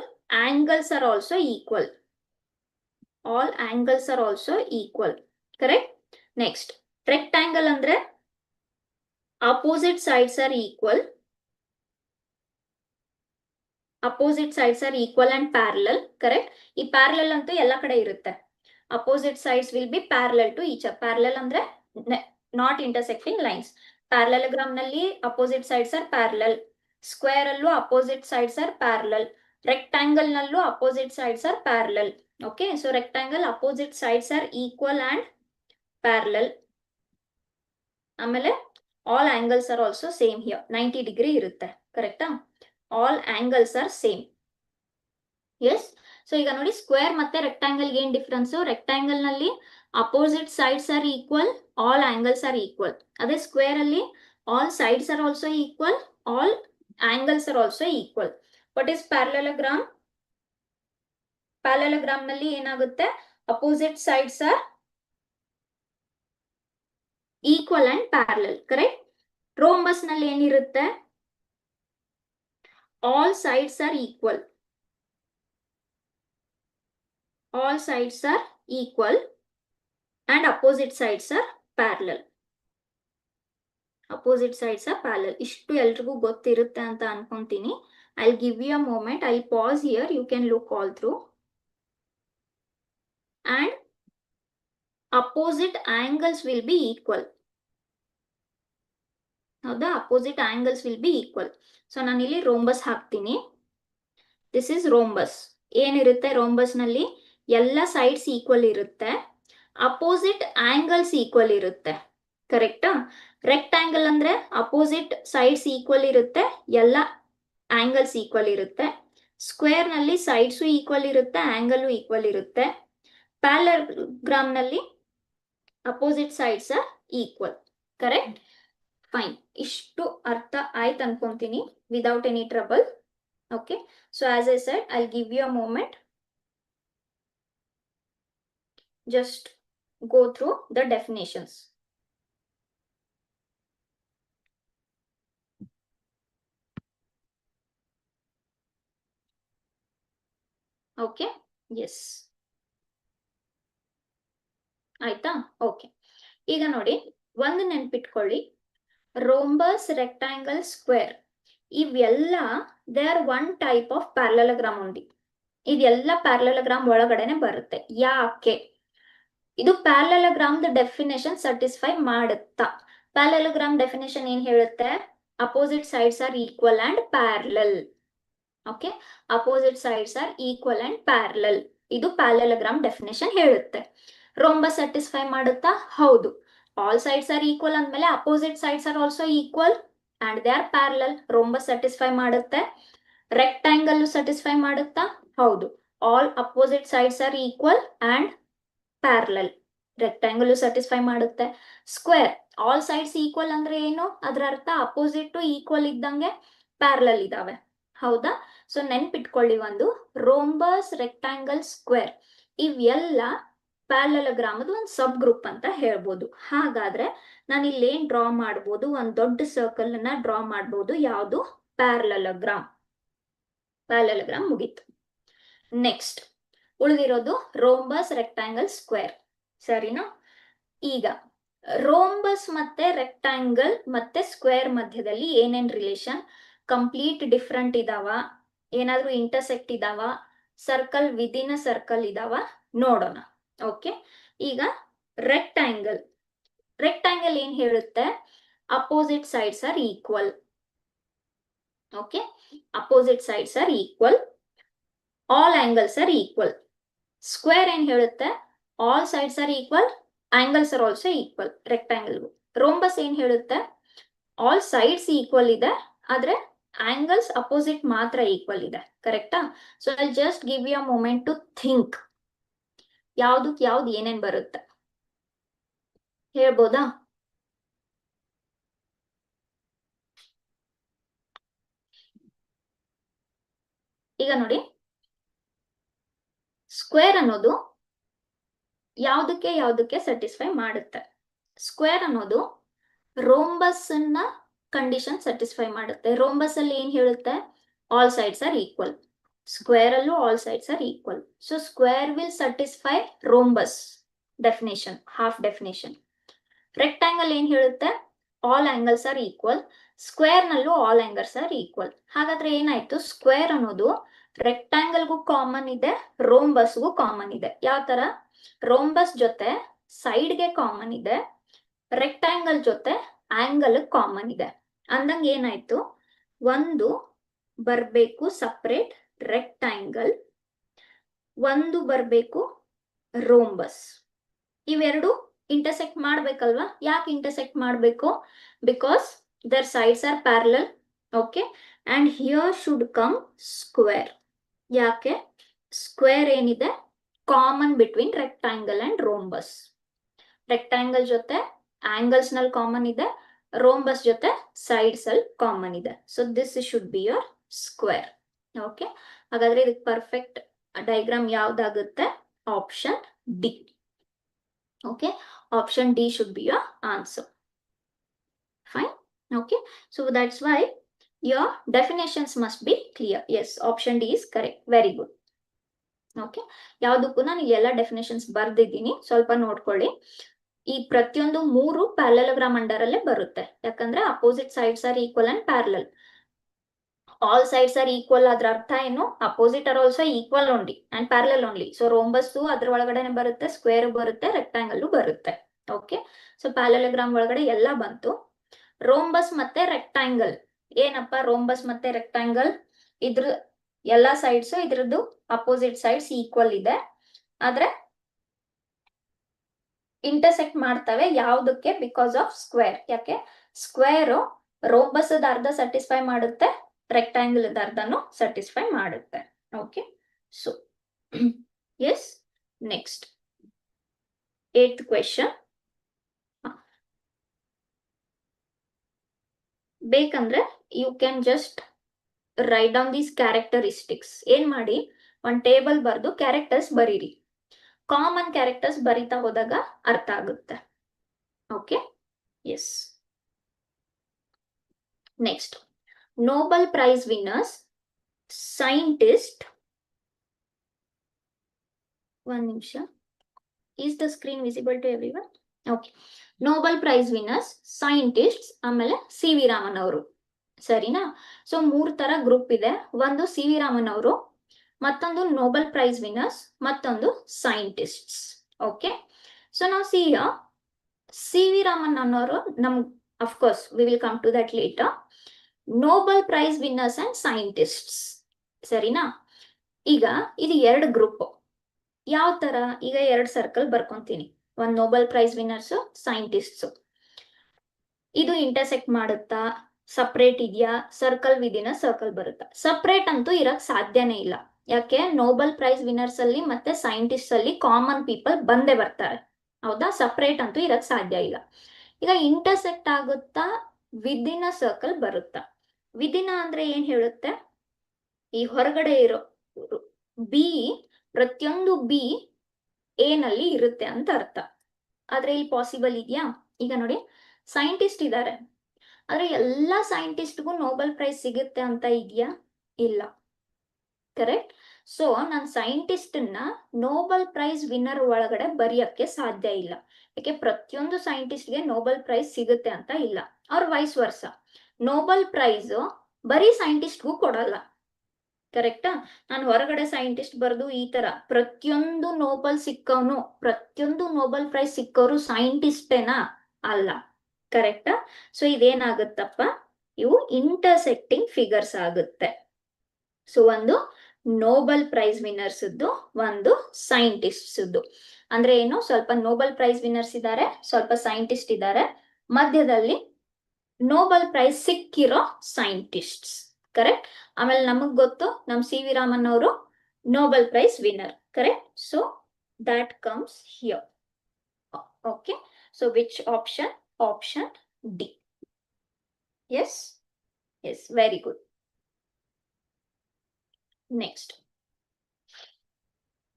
angles are also equal. All angles are also equal. Correct? Next, rectangle andre opposite sides are equal. Opposite sides are equal and parallel. Correct? ಈ parallel ಅಂತೂ ಎಲ್ಲ ಕಡೆ ಇರುತ್ತೆ. Opposite sides will be parallel to each other. Parallel ಅಂದ್ರೆ not intersecting lines. Parallelogram ನಲ್ಲಿ opposite sides are parallel. Square ಅಲ್ಲೂ opposite sides are parallel. Rectangle ನಲ್ಲೂ opposite sides are parallel. Okay, so rectangle opposite sides are equal and parallel. ಆಮೇಲೆ all angles are also same here. 90 degree ಇರುತ್ತೆ. ಕರೆಕ್ಟಾ? All angles are same. Yes. So ಈಗ ನೋಡಿ square ಮತ್ತೆ rectangle ಏನ್ difference? Rectangle ನಲ್ಲಿ opposite sides are equal, all angles are equal. ಅದೇ square ಅಲ್ಲಿ all sides are also equal, all angles are also equal. What is parallelogram? Parallelogram ನಲ್ಲಿ ಏನಾಗುತ್ತೆ? Opposite sides are equal and parallel, correct? Rhombus ನಲ್ಲಿ ಏನಿರುತ್ತೆ? All sides are equal, all sides are equal and opposite sides are parallel. Opposite sides are parallel. ಇಷ್ಟು ಎಲ್ರಿಗೂ ಗೊತ್ತಿರುತ್ತೆ ಅಂತ ಅನ್ಕೊಂತೀನಿ. I'll give you a moment. I'll pause here. You can look all through. And opposite angles will be equal. Now the opposite angles will be equal. So ನಾನು ಇಲ್ಲಿ rhombus ಹಾಕ್ತೀನಿ. This is rhombus. ಏನಿರುತ್ತೆ rhombus ನಲ್ಲಿ? ಎಲ್ಲ sides equal ಇರುತ್ತೆ, opposite angles equal ಇರುತ್ತೆ, ಕರೆಕ್ಟಾ? Rectangle ಅಂದ್ರೆ ಅಪೋಸಿಟ್ ಸೈಡ್ಸ್ ಈಕ್ವಲ್ ಇರುತ್ತೆ, ಎಲ್ಲ ಆಂಗಲ್ಸ್ ಈಕ್ವಲ್ ಇರುತ್ತೆ. ಸ್ಕ್ವೇರ್ ನಲ್ಲಿ ಸೈಡ್ಸು ಈಕ್ವಲ್ ಇರುತ್ತೆ, ಆಂಗಲ್ ಈಕ್ವಲ್ ಇರುತ್ತೆ. ಪ್ಯಾರಲೆಲೋಗ್ರಾಮ್ ನಲ್ಲಿ opposite sides are equal, correct? Fine. ಇಷ್ಟು ಅರ್ಥ ಆಯ್ತು ಅನ್ಕೊಂತೀನಿ, without any trouble. Okay, so as I said, I give you a moment. Just go through the definitions. Okay, yes. ಆಯ್ತಾ? Okay, ಈಗ ನೋಡಿ ಒಂದು ನೆನ್ಪಿಟ್ಕೊಳ್ಳಿ, ರೋಂಬಸ್, ರೆಕ್ಟಾಂಗಲ್, ಸ್ಕ್ವೇರ್ ಇವೆಲ್ಲ they are one type of parallelogram only. ಇದೆಲ್ಲ parallelogram ಒಳಗಡೆನೆ ಬರುತ್ತೆ. ಯಾಕೆ? ಇದು ಪ್ಯಾರಲೆಲೋಗ್ರಾಮ್ ಡೆಫಿನೇಷನ್ ಸ್ಯಾಟಿಸ್ಫೈ ಮಾಡುತ್ತಾ? ಪ್ಯಾರಲೆಲೋಗ್ರಾಮ್ ಡೆಫಿನೇಷನ್ ಏನ್ ಹೇಳುತ್ತೆ? Opposite sides are equal and parallel. Okay, opposite sides are equal and parallel. ಇದು ಪ್ಯಾರಲೆಲೋಗ್ರಾಮ್ ಡೆಫಿನೇಷನ್ ಹೇಳುತ್ತೆ. ರೋಂಬಸ್ ಸ್ಯಾಟಿಸ್ಫೈ ಮಾಡುತ್ತಾ? ಹೌದು. ಆಲ್ ಸೈಡ್ಸ್ ಆರ್ ಈಕ್ವಲ್ ಅಂದ್ಮೇಲೆ opposite sides are also equal and they are parallel. Rhombus satisfy ಮಾಡುತ್ತೆ. Rectangle satisfy ಮಾಡುತ್ತಾ? ಹೌದು. All opposite sides are equal and parallel. Rectangle satisfy ಮಾಡುತ್ತೆ. Square, all sides equal ಅಂದ್ರೆ ಏನು? ಅದರ ಅರ್ಥ ಅಪೋಸಿಟ್ ಈಕ್ವಲ್ ಇದ್ದಂಗೆ ಪ್ಯಾರಲಲ್ ಇದಾವೆ, ಹೌದಾ? ಸೊ ನೆನ್ಪಿಟ್ಕೊಳ್ಳಿ, ಒಂದು ರೋಂಬಸ್, ರೆಕ್ಟಾಂಗಲ್, ಸ್ಕ್ವೇರ್ ಇವೆಲ್ಲ ಪ್ಯಾರಲೆಲೋಗ್ರಾಮದ ಒಂದು ಸಬ್ ಗ್ರೂಪ್ ಅಂತ ಹೇಳ್ಬೋದು. ಹಾಗಾದ್ರೆ ನಾನು ಇಲ್ಲಿ ಏನ್ ಡ್ರಾ ಮಾಡ್ಬೋದು? ಒಂದು ದೊಡ್ಡ ಸರ್ಕಲ್ ಅನ್ನ ಡ್ರಾ ಮಾಡ್ಬೋದು. ಯಾವುದು? ಪ್ಯಾರಲೆಲೋಗ್ರಾಮ್. ಪ್ಯಾರಲೆಲೋಗ್ರಾಮ್ ಮುಗೀತು. ನೆಕ್ಸ್ಟ್ ಉಳಿದಿರೋದು ರೋಂಬಸ್, ರೆಕ್ಟಾಂಗಲ್, ಸ್ಕ್ವೇರ್, ಸರಿನಾ? ಈಗ ರೋಂಬಸ್ ಮತ್ತೆ ರೆಕ್ಟಾಂಗಲ್ ಮತ್ತೆ ಸ್ಕ್ವೇರ್ ಮಧ್ಯದಲ್ಲಿ ಏನೇನ್ ರಿಲೇಷನ್? ಕಂಪ್ಲೀಟ್ ಡಿಫ್ರೆಂಟ್ ಇದಾವ? ಏನಾದ್ರೂ ಇಂಟರ್ಸೆಕ್ಟ್ ಇದಾವ? ಸರ್ಕಲ್ ವಿದಿನ್ ಅ ಸರ್ಕಲ್ ಇದಾವ? ನೋಡೋಣ. ಓಕೆ, ಈಗ ರೆಕ್ಟಾಂಗಲ್. ರೆಕ್ಟಾಂಗಲ್ ಏನ್ ಹೇಳುತ್ತೆ? Opposite sides are equal. Okay, opposite sides are equal, all angles are equal. Square ಏನ್ ಹೇಳುತ್ತೆ? All sides are equal, angles are also equal. Rectangle. Rhombus ಏನ್ ಹೇಳುತ್ತೆ? All sides equal ಇದೆ, ಆದ್ರೆ ಆಂಗಲ್ಸ್ ಅಪೋಸಿಟ್ ಮಾತ್ರ equal ಇದೆ, ಕರೆಕ್ಟಾ? So I just give you a moment to think, ಯಾವ್ದಕ್ ಯಾವ್ದು ಏನೇನ್ ಬರುತ್ತೆ ಹೇಳ್ಬೋದಾ? ಈಗ ನೋಡಿ, ಸ್ಕ್ವೇರ್ ಅನ್ನೋದು ಯಾವ್ದಕ್ಕೆ ಸ್ಯಾಟಿಸ್ಫೈ ಮಾಡುತ್ತೆ? ಸ್ಕ್ವೇರ್ ಅನ್ನೋದು ರೋಂಬಸ್ ಅನ್ನ ಕಂಡೀಷನ್ ಸ್ಯಾಟಿಸ್ಫೈ ಮಾಡುತ್ತೆ. ರೋಂಬಸ್ ಅಲ್ಲಿ ಏನ್ ಹೇಳುತ್ತೆ? All sides are equal. Square ಅಲ್ಲೂ all sides are equal. So square will satisfy rhombus definition, half definition. Rectangle ಏನ್ ಹೇಳುತ್ತೆ? All angles are equal. Square ನಲ್ಲೂ ಆಲ್ ಆಂಗಲ್ಸ್ ಆರ್ ಈಕ್ವಲ್. ಹಾಗಾದ್ರೆ ಏನಾಯ್ತು? ಸ್ಕ್ವೇರ್ ಅನ್ನೋದು ರೆಕ್ಟಾಂಗಲ್ಗೂ ಕಾಮನ್ ಇದೆ, ರೋಂಬಸ್ಗೂ ಕಾಮನ್ ಇದೆ. ಯಾವ ತರ? ರೋಂಬಸ್ ಜೊತೆ ಸೈಡ್ಗೆ ಕಾಮನ್ ಇದೆ, ರೆಕ್ಟಾಂಗಲ್ ಜೊತೆ ಆಂಗಲ್ ಕಾಮನ್ ಇದೆ. ಅಂದಂಗ ಏನಾಯ್ತು? ಒಂದು ಬರ್ಬೇಕು ಸಪ್ರೇಟ್ ರೆಕ್ಟಾಂಗಲ್, ಒಂದು ಬರ್ಬೇಕು ರೋಂಬಸ್. ಇವೆರಡು ಇಂಟರ್ಸೆಕ್ಟ್ ಮಾಡ್ಬೇಕಲ್ವಾ? ಯಾಕೆ ಇಂಟರ್ಸೆಕ್ಟ್ ಮಾಡ್ಬೇಕು? Because their sides are parallel okay, and here should come square. ಯಾಕೆ? ಸ್ಕ್ವೇರ್ ಏನಿದೆ common between rectangle and rhombus. Rectangle ಜೊತೆ ಆಂಗಲ್ಸ್ ನಲ್ಲಿ ಕಾಮನ್ ಇದೆ, ರೋಂಬಸ್ ಜೊತೆ ಸೈಡ್ಸ್ ಅಲ್ಲಿ ಕಾಮನ್ ಇದೆ. So this should be your square. Okay, ಹಾಗಾದ್ರೆ ಇದಕ್ಕೆ ಪರ್ಫೆಕ್ಟ್ ಡೈಗ್ರಾಮ್ ಯಾವ್ದಾಗುತ್ತೆ? Option D. Okay, option D should be your answer. Fine. Okay, so that's why your definitions must be clear. Yes, option D is correct. Very good. Okay, ಯಾವ್ದಕ್ಕೂ ನಾನು ಇಲ್ಲೆಲ್ಲ definitions ಬರ್ದಿದ್ದೀನಿ, ಸ್ವಲ್ಪ ನೋಡ್ಕೊಳ್ಳಿ. ಈ ಪ್ರತಿಯೊಂದು 3 ಪ್ಯಾರಲೋಗ್ರಾಮ್ ಅಂಡರ್ ಅಲ್ಲೇ ಬರುತ್ತೆ, ಯಾಕಂದ್ರೆ opposite sides are equal and parallel. All sides are equal ಅದ್ರ ಅರ್ಥ ಏನು? Opposite R also equal only and parallel only. So rhombus ಅದ್ರ ಒಳಗಡೆನೆ ಬರುತ್ತೆ, ಸ್ಕ್ವೇರ್ ಬರುತ್ತೆ, ರೆಕ್ಟಾಂಗಲ್ ಬರುತ್ತೆ. ಓಕೆ, ಸೊ ಪ್ಯಾರಲೋಗ್ರಾಮ್ ಒಳಗಡೆ ಎಲ್ಲ ಬಂತು. ರೋಂಬಸ್ ಮತ್ತೆ ರೆಕ್ಟಾಂಗಲ್ ಏನಪ್ಪ? ರೋಂಬಸ್ ಮತ್ತೆ ರೆಕ್ಟಾಂಗಲ್ ಇದ್ರ ಎಲ್ಲಾ ಸೈಡ್ಸ್ ಇದ್ರದ್ದು ಅಪೋಸಿಟ್ ಸೈಡ್ಸ್ ಈಕ್ವಲ್ ಇದೆ, ಆದ್ರೆ ಇಂಟರ್ಸೆಕ್ಟ್ ಮಾಡ್ತವೆ. ಯಾವ್ದಕ್ಕೆ? Because of square. ಯಾಕೆ? ಸ್ಕ್ವೇರ್ ರೋಂಬಸ್ ಅರ್ಧ ಸ್ಯಾಟಿಸ್ಫೈ ಮಾಡುತ್ತೆ, ರೆಕ್ಟಾಂಗಲ್ ಅರ್ಧನು ಸ್ಯಾಟಿಸ್ಫೈ ಮಾಡುತ್ತೆ. Okay, so yes, next 8th question. ಬೇಕಂದ್ರೆ you can just write down these characteristics. ಏನ್ ಮಾಡಿ, ಒಂದ್ ಟೇಬಲ್ ಬರ್ದು ಕ್ಯಾರೆಕ್ಟರ್ಸ್ ಬರೀರಿ. ಕಾಮನ್ ಕ್ಯಾರೆಕ್ಟರ್ಸ್ ಬರಿತಾ ಹೋದಾಗ ಅರ್ಥ ಆಗುತ್ತೆ. Okay, yes. Next, Nobel prize winners, scientist. ಒಂದ್ ನಿಮಿಷ, is the screen visible to everyone? Okay, Nobel prize winners, scientists, ಆಮೇಲೆ ಸಿ ವಿ ರಾಮನ್ ಅವರು. ಸರಿನಾ? ಸೊ 3 ತರ ಗ್ರೂಪ್ ಇದೆ. ಒಂದು ಸಿ ವಿ ರಾಮನ್ ಅವರು, ಮತ್ತೊಂದು ನೋಬೆಲ್ ಪ್ರೈಸ್ ವಿನ್ನರ್ಸ್, ಮತ್ತೊಂದು ಸೈಂಟಿಸ್ಟ್ಸ್. ಓಕೆ, ಸೊ ನಾವು ಸಿ ವಿ ರಾಮನ್ ಅನ್ನೋರು ನಮ್ of course we will come to that later. Nobel prize winners and scientists. ಸರಿನಾ? ಈಗ ಇದು 2 ಗ್ರೂಪ್. ಯಾವ ತರ? ಈಗ 2 ಸರ್ಕಲ್ ಬರ್ಕೊಂತೀನಿ. ಒಂದ್ ನೋಬೆಲ್ ಪ್ರೈಸ್ ವಿನ್ನರ್ಸ್, ಸೈಂಟಿಸ್ಟ್ಸ್. ಇದು ಇಂಟರ್ಸೆಕ್ಟ್ ಮಾಡುತ್ತಾ? ಸಪ್ರೇಟ್ ಇದೆಯಾ? ಸರ್ಕಲ್ ವಿದಿನ ಸರ್ಕಲ್ ಬರುತ್ತಾ? ಸಪ್ರೇಟ್ ಅಂತೂ ಇರಕ್ ಸಾಧ್ಯನೇ ಇಲ್ಲ. ಯಾಕೆ? ನೋಬೆಲ್ ಪ್ರೈಸ್ ವಿನ್ನರ್ಸ್ ಅಲ್ಲಿ ಮತ್ತೆ ಸೈಂಟಿಸ್ಟ್ ಅಲ್ಲಿ ಕಾಮನ್ ಪೀಪಲ್ ಬಂದೇ ಬರ್ತಾರೆ, ಹೌದಾ? ಸಪ್ರೇಟ್ ಅಂತೂ ಇರಕ್ ಸಾಧ್ಯ ಇಲ್ಲ. ಈಗ ಇಂಟರ್ಸೆಕ್ಟ್ ಆಗುತ್ತಾ? ವಿದಿನ ಸರ್ಕಲ್ ಬರುತ್ತಾ? ವಿದಿನ ಅಂದ್ರೆ ಏನ್ ಹೇಳುತ್ತೆ? ಈ ಹೊರಗಡೆ ಇರೋ ಬಿ, ಪ್ರತಿಯೊಂದು ಬಿ ಎ ನಲ್ಲಿ ಇರುತ್ತೆ ಅಂತ ಅರ್ಥ. ಆದ್ರೆ ಇಲ್ಲಿ ಪಾಸಿಬಲ್ ಇದೆಯಾ? ಈಗ ನೋಡಿ, ಸೈಂಟಿಸ್ಟ್ ಇದ್ದಾರೆ, ಆದ್ರೆ ಎಲ್ಲಾ ಸೈಂಟಿಸ್ಟ್ಗೂ ನೋಬೆಲ್ ಪ್ರೈಸ್ ಸಿಗುತ್ತೆ ಅಂತ ಇದೆಯಾ? ಇಲ್ಲ. ಕರೆಕ್ಟ್? ಸೊ ನಾನು ಸೈಂಟಿಸ್ಟ್ ನ ನೋಬೆಲ್ ಪ್ರೈಸ್ ವಿನ್ನರ್ ಒಳಗಡೆ ಬರೆಯಕ್ಕೆ ಸಾಧ್ಯ ಇಲ್ಲ. ಯಾಕೆ? ಪ್ರತಿಯೊಂದು ಸೈಂಟಿಸ್ಟ್ಗೆ ನೋಬೆಲ್ ಪ್ರೈಸ್ ಸಿಗುತ್ತೆ ಅಂತ ಇಲ್ಲ. ಅವ್ರ ವೈಸ್ ವರ್ಸ, ನೋಬೆಲ್ ಪ್ರೈಸ್ ಬರೀ ಸೈಂಟಿಸ್ಟ್ಗೂ ಕೊಡಲ್ಲ. ಕರೆಕ್ಟಾ? ನಾನು ಹೊರಗಡೆ ಸೈಂಟಿಸ್ಟ್ ಬರ್ದು ಈ ತರ ಪ್ರತಿಯೊಂದು ನೋಬೆಲ್ ಸಿಕ್ಕವನು, ಪ್ರತಿಯೊಂದು ನೋಬೆಲ್ ಪ್ರೈಸ್ ಸಿಕ್ಕವರು ಸೈಂಟಿಸ್ಟೇನಾ? ಅಲ್ಲ. ಕರೆಕ್ಟಾ? ಸೊ ಇದೇನಾಗುತ್ತಪ್ಪ? ಇವು ಇಂಟರ್ಸೆಕ್ಟಿಂಗ್ ಫಿಗರ್ಸ್ ಆಗುತ್ತೆ. ಸೊ ಒಂದು ನೋಬೆಲ್ ಪ್ರೈಸ್ ವಿನ್ನರ್ಸ್, ಒಂದು ಸೈಂಟಿಸ್ಟ್ಸ್. ಅಂದ್ರೆ ಏನು? ಸ್ವಲ್ಪ ನೋಬೆಲ್ ಪ್ರೈಸ್ ವಿನ್ನರ್ಸ್ ಇದ್ದಾರೆ, ಸ್ವಲ್ಪ ಸೈಂಟಿಸ್ಟ್ ಇದ್ದಾರೆ, ಮಧ್ಯದಲ್ಲಿ ನೋಬೆಲ್ ಪ್ರೈಸ್ ಸಿಕ್ಕಿರೋ ಸೈಂಟಿಸ್ಟ್ಸ್. ಕರೆಕ್ಟ್? ಆಮೇಲೆ ನಮಗ್ ಗೊತ್ತು ನಮ್ ಸಿ ವಿ ರಾಮನ್ ಅವರು Nobel prize winner. Correct? So that comes here. Okay, so which option? Option D. Yes, yes, very good. Next,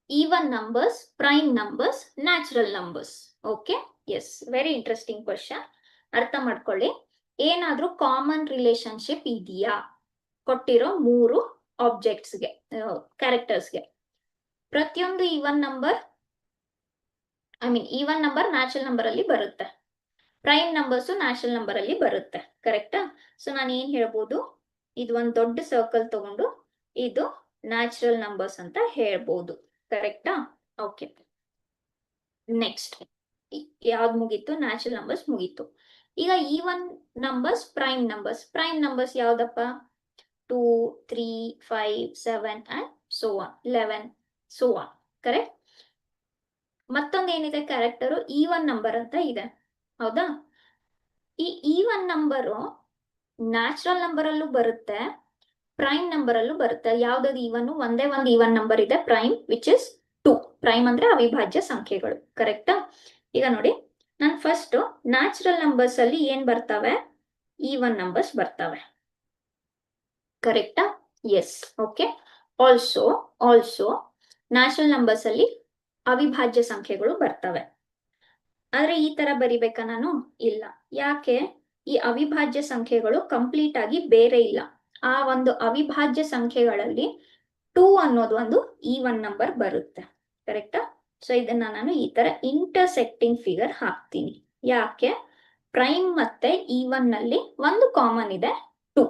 even numbers, prime numbers, natural numbers. Okay, yes, very interesting question. ಅರ್ಥ ಮಾಡ್ಕೊಳ್ಳಿ. ಏನಾದ್ರೂ common relationship ಇದೆಯಾ ಕೊಟ್ಟಿರೋ 3 ಆಬ್ಜೆಕ್ಟ್ಸ್ಗೆ, ಕ್ಯಾರೆಕ್ಟರ್ಸ್ಗೆ? ಪ್ರತಿಯೊಂದು even number, even number natural number ಅಲ್ಲಿ ಬರುತ್ತೆ, prime numbers natural number ಅಲ್ಲಿ ಬರುತ್ತೆ. ಕರೆಕ್ಟಾ? ಸೊ ನಾನು ಏನ್ ಹೇಳ್ಬೋದು? ಇದು ಒಂದ್ ದೊಡ್ಡ ಸರ್ಕಲ್ ತಗೊಂಡು ಇದು ನ್ಯಾಚುರಲ್ ನಂಬರ್ಸ್ ಅಂತ ಹೇಳ್ಬೋದು. ಕರೆಕ್ಟಾ? ಓಕೆ, ನೆಕ್ಸ್ಟ್ ಯಾವ್ದು ಮುಗೀತು? ನ್ಯಾಚುರಲ್ ನಂಬರ್ಸ್ ಮುಗೀತು. ಈಗ even numbers, prime numbers. Prime numbers ಯಾವ್ದಪ್ಪ? 2, 3, 5, 7 and so on, 11, so on. Correct? ಮತ್ತೊಂದು ಏನಿದೆ ಕ್ಯಾರೆಕ್ಟರ್? ಈವನ್ ನಂಬರ್ ಅಂತ ಇದೆ, ಹೌದಾ? ಈ ಈವನ್ ನಂಬರು ನ್ಯಾಚುರಲ್ ನಂಬರ್ ಅಲ್ಲೂ ಬರುತ್ತೆ, ಪ್ರೈಮ್ ನಂಬರ್ ಅಲ್ಲೂ ಬರುತ್ತೆ. ಯಾವ್ದಾದ್ರು ಈವನ್ ಒಂದೇ ಒಂದು ಈವನ್ ನಂಬರ್ ಇದೆ ಪ್ರೈಮ್, ವಿಚ್ ಇಸ್ 2. ಪ್ರೈಮ್ ಅಂದ್ರೆ ಅವಿಭಾಜ್ಯ ಸಂಖ್ಯೆಗಳು. ಕರೆಕ್ಟಾ? ಈಗ ನೋಡಿ, ನಾನು ಫಸ್ಟ್ ನ್ಯಾಚುರಲ್ ನಂಬರ್ಸ್ ಅಲ್ಲಿ ಏನ್ ಬರ್ತವೆ? ಈವನ್ ನಂಬರ್ಸ್ ಬರ್ತವೆ. ಕರೆಕ್ಟಾ? Yes. Okay. Also natural numbers ಅಲ್ಲಿ ಅವಿಭಾಜ್ಯ ಸಂಖ್ಯೆಗಳು ಬರ್ತವೆ. ಆದ್ರೆ ಈ ತರ ಬರಿಬೇಕಾ ನಾನು? ಇಲ್ಲ. ಯಾಕೆ? ಈ ಅವಿಭಾಜ್ಯ ಸಂಖ್ಯೆಗಳು ಕಂಪ್ಲೀಟ್ ಆಗಿ ಬೇರೆ ಇಲ್ಲ. ಆ ಒಂದು ಅವಿಭಾಜ್ಯ ಸಂಖ್ಯೆಗಳಲ್ಲಿ 2 ಅನ್ನೋದು ಒಂದು ಈವನ್ ನಂಬರ್ ಬರುತ್ತೆ. ಕರೆಕ್ಟಾ? ಸೊ ಇದನ್ನ ನಾನು ಈ ತರ ಇಂಟರ್ಸೆಕ್ಟಿಂಗ್ ಫಿಗರ್ ಹಾಕ್ತೀನಿ. ಯಾಕೆ? ಪ್ರೈಮ್ ಮತ್ತೆ ಈವನ್ ನಲ್ಲಿ ಒಂದು ಕಾಮನ್ ಇದೆ, 2.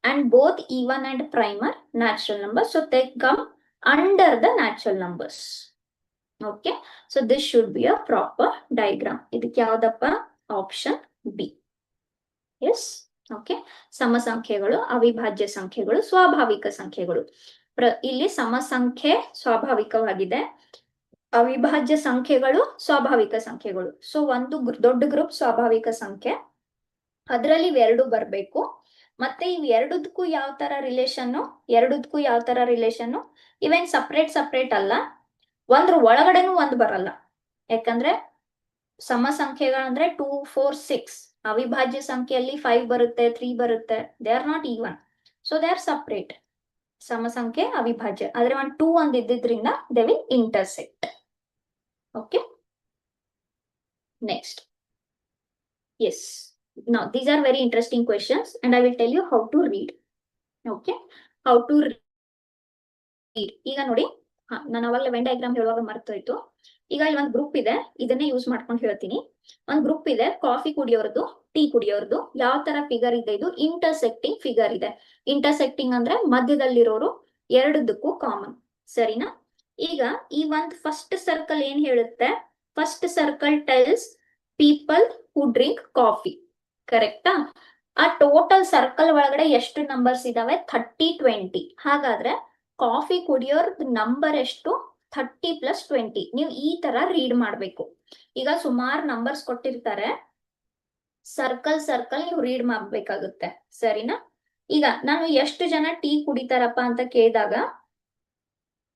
And both even and prime are natural numbers, so they come under the natural numbers. Okay, so this should be a proper diagram. ಇದಕ್ಕೆ ಯಾವ್ದಪ್ಪ? Option B. ಎಸ್. ಓಕೆ, ಸಮ ಸಂಖ್ಯೆಗಳು, ಅವಿಭಾಜ್ಯ ಸಂಖ್ಯೆಗಳು, ಸ್ವಾಭಾವಿಕ ಸಂಖ್ಯೆಗಳು. ಇಲ್ಲಿ ಸಮ ಸಂಖ್ಯೆ ಸ್ವಾಭಾವಿಕವಾಗಿದೆ, ಅವಿಭಾಜ್ಯ ಸಂಖ್ಯೆಗಳು ಸ್ವಾಭಾವಿಕ ಸಂಖ್ಯೆಗಳು. ಸೊ ಒಂದು ದೊಡ್ಡ ಗ್ರೂಪ್ ಸ್ವಾಭಾವಿಕ ಸಂಖ್ಯೆ, ಅದರಲ್ಲಿ ಇವೆರಡು ಬರಬೇಕು. ಮತ್ತೆ ಇವ್ ಎರಡಕ್ಕೂ ಯಾವ ತರ ರಿಲೇಷನ್? ಇವೇನ್ ಸಪ್ರೇಟ್ ಅಲ್ಲ, ಒಂದ್ರ ಒಳಗಡೆನೂ ಒಂದು ಬರಲ್ಲ. ಯಾಕಂದ್ರೆ ಸಮ ಸಂಖ್ಯೆಗಳಂದ್ರೆ 2, 4, 6. ಅವಿಭಾಜ್ಯ ಸಂಖ್ಯೆಯಲ್ಲಿ 5 ಬರುತ್ತೆ, 3 ಬರುತ್ತೆ. They are not even, so they are separate. ಸಮ ಸಂಖ್ಯೆ ಅವಿಭಾಜ್ಯ, ಆದ್ರೆ 1, 2 ಒಂದು ಇದ್ದಿದ್ರಿಂದ they will intersect. Okay, next. Yes, now these are very interesting questions and I will tell you how to read. Okay, how to read. ಈಗ ನೋಡಿ, ನಾನು ಅವಾಗಲೇ ವೆನ್ ಡಯಾಗ್ರಾಮ್ ಹೇಳುವಾಗ ಮರ್ತೋಯ್ತು. ಈಗ ಇಲ್ಲಿ ಒಂದು ಗ್ರೂಪ್ ಇದೆ, ಇದನ್ನೇ ಯೂಸ್ ಮಾಡ್ಕೊಂಡು ಹೇಳ್ತೀನಿ. ಒಂದು ಗ್ರೂಪ್ ಇದೆ, ಕಾಫಿ ಕುಡಿಯೋರ್ದು, ಟೀ ಕುಡಿಯೋರ್ದು. ಯಾವ ತರ ಫಿಗರ್ ಇದೆ? ಇದು ಇಂಟರ್ಸೆಕ್ಟಿಂಗ್ ಫಿಗರ್ ಇದೆ. ಇಂಟರ್ಸೆಕ್ಟಿಂಗ್ ಅಂದ್ರೆ ಮಧ್ಯದಲ್ಲಿರೋರು ಎರಡಕ್ಕೂ ಕಾಮನ್. ಸರಿನಾ? ಈಗ ಈ ಒಂದು ಫಸ್ಟ್ ಸರ್ಕಲ್ ಏನ್ ಹೇಳುತ್ತೆ? First circle tells people who drink coffee. ಕರೆಕ್ಟಾ? ಆ ಟೋಟಲ್ ಸರ್ಕಲ್ ಒಳಗಡೆ ಎಷ್ಟು ನಂಬರ್ಸ್ ಇದಾವೆ? 30, 20. ಹಾಗಾದ್ರೆ ಕಾಫಿ ಕುಡಿಯೋರ್ ನಂಬರ್ ಎಷ್ಟು? 30 + 20. ನೀವು ಈ ತರ ರೀಡ್ ಮಾಡ್ಬೇಕು. ಈಗ ಸುಮಾರು ನಂಬರ್ಸ್ ಕೊಟ್ಟಿರ್ತಾರೆ, ಸರ್ಕಲ್ ನೀವು ರೀಡ್ ಮಾಡ್ಬೇಕಾಗುತ್ತೆ. ಸರಿನಾ? ಈಗ ನಾನು ಎಷ್ಟು ಜನ ಟೀ ಕುಡಿತಾರಪ್ಪ ಅಂತ ಕೇಳಿದಾಗ,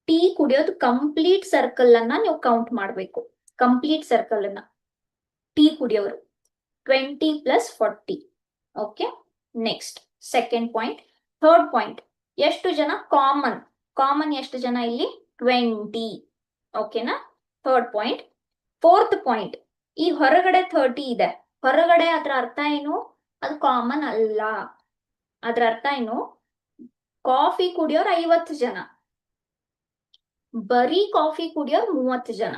ಟೀ ಕುಡಿಯೋದು ಕಂಪ್ಲೀಟ್ ಸರ್ಕಲ್ ಅನ್ನ ನೀವು ಕೌಂಟ್ ಮಾಡ್ಬೇಕು. ಕಂಪ್ಲೀಟ್ ಸರ್ಕಲ್ ಅನ್ನ ಟೀ ಕುಡಿಯೋರು 20 + 40. Okay, next second point. Third point, ಎಷ್ಟು ಜನ ಕಾಮನ್ ಎಷ್ಟು ಜನ ಇಲ್ಲಿ? 20. ಓಕೆನಾ? Third point. ಫೋರ್ತ್ ಪಾಯಿಂಟ್, ಈ ಹೊರಗಡೆ 30 ಇದೆ. ಹೊರಗಡೆ ಅದ್ರ ಅರ್ಥ ಏನು? ಅದು ಕಾಮನ್ ಅಲ್ಲ. ಅದ್ರ ಅರ್ಥ ಏನು? ಕಾಫಿ ಕುಡಿಯೋರು 50 ಜನ, ಬರೀ ಕಾಫಿ ಕುಡಿಯೋರು 30 ಜನ.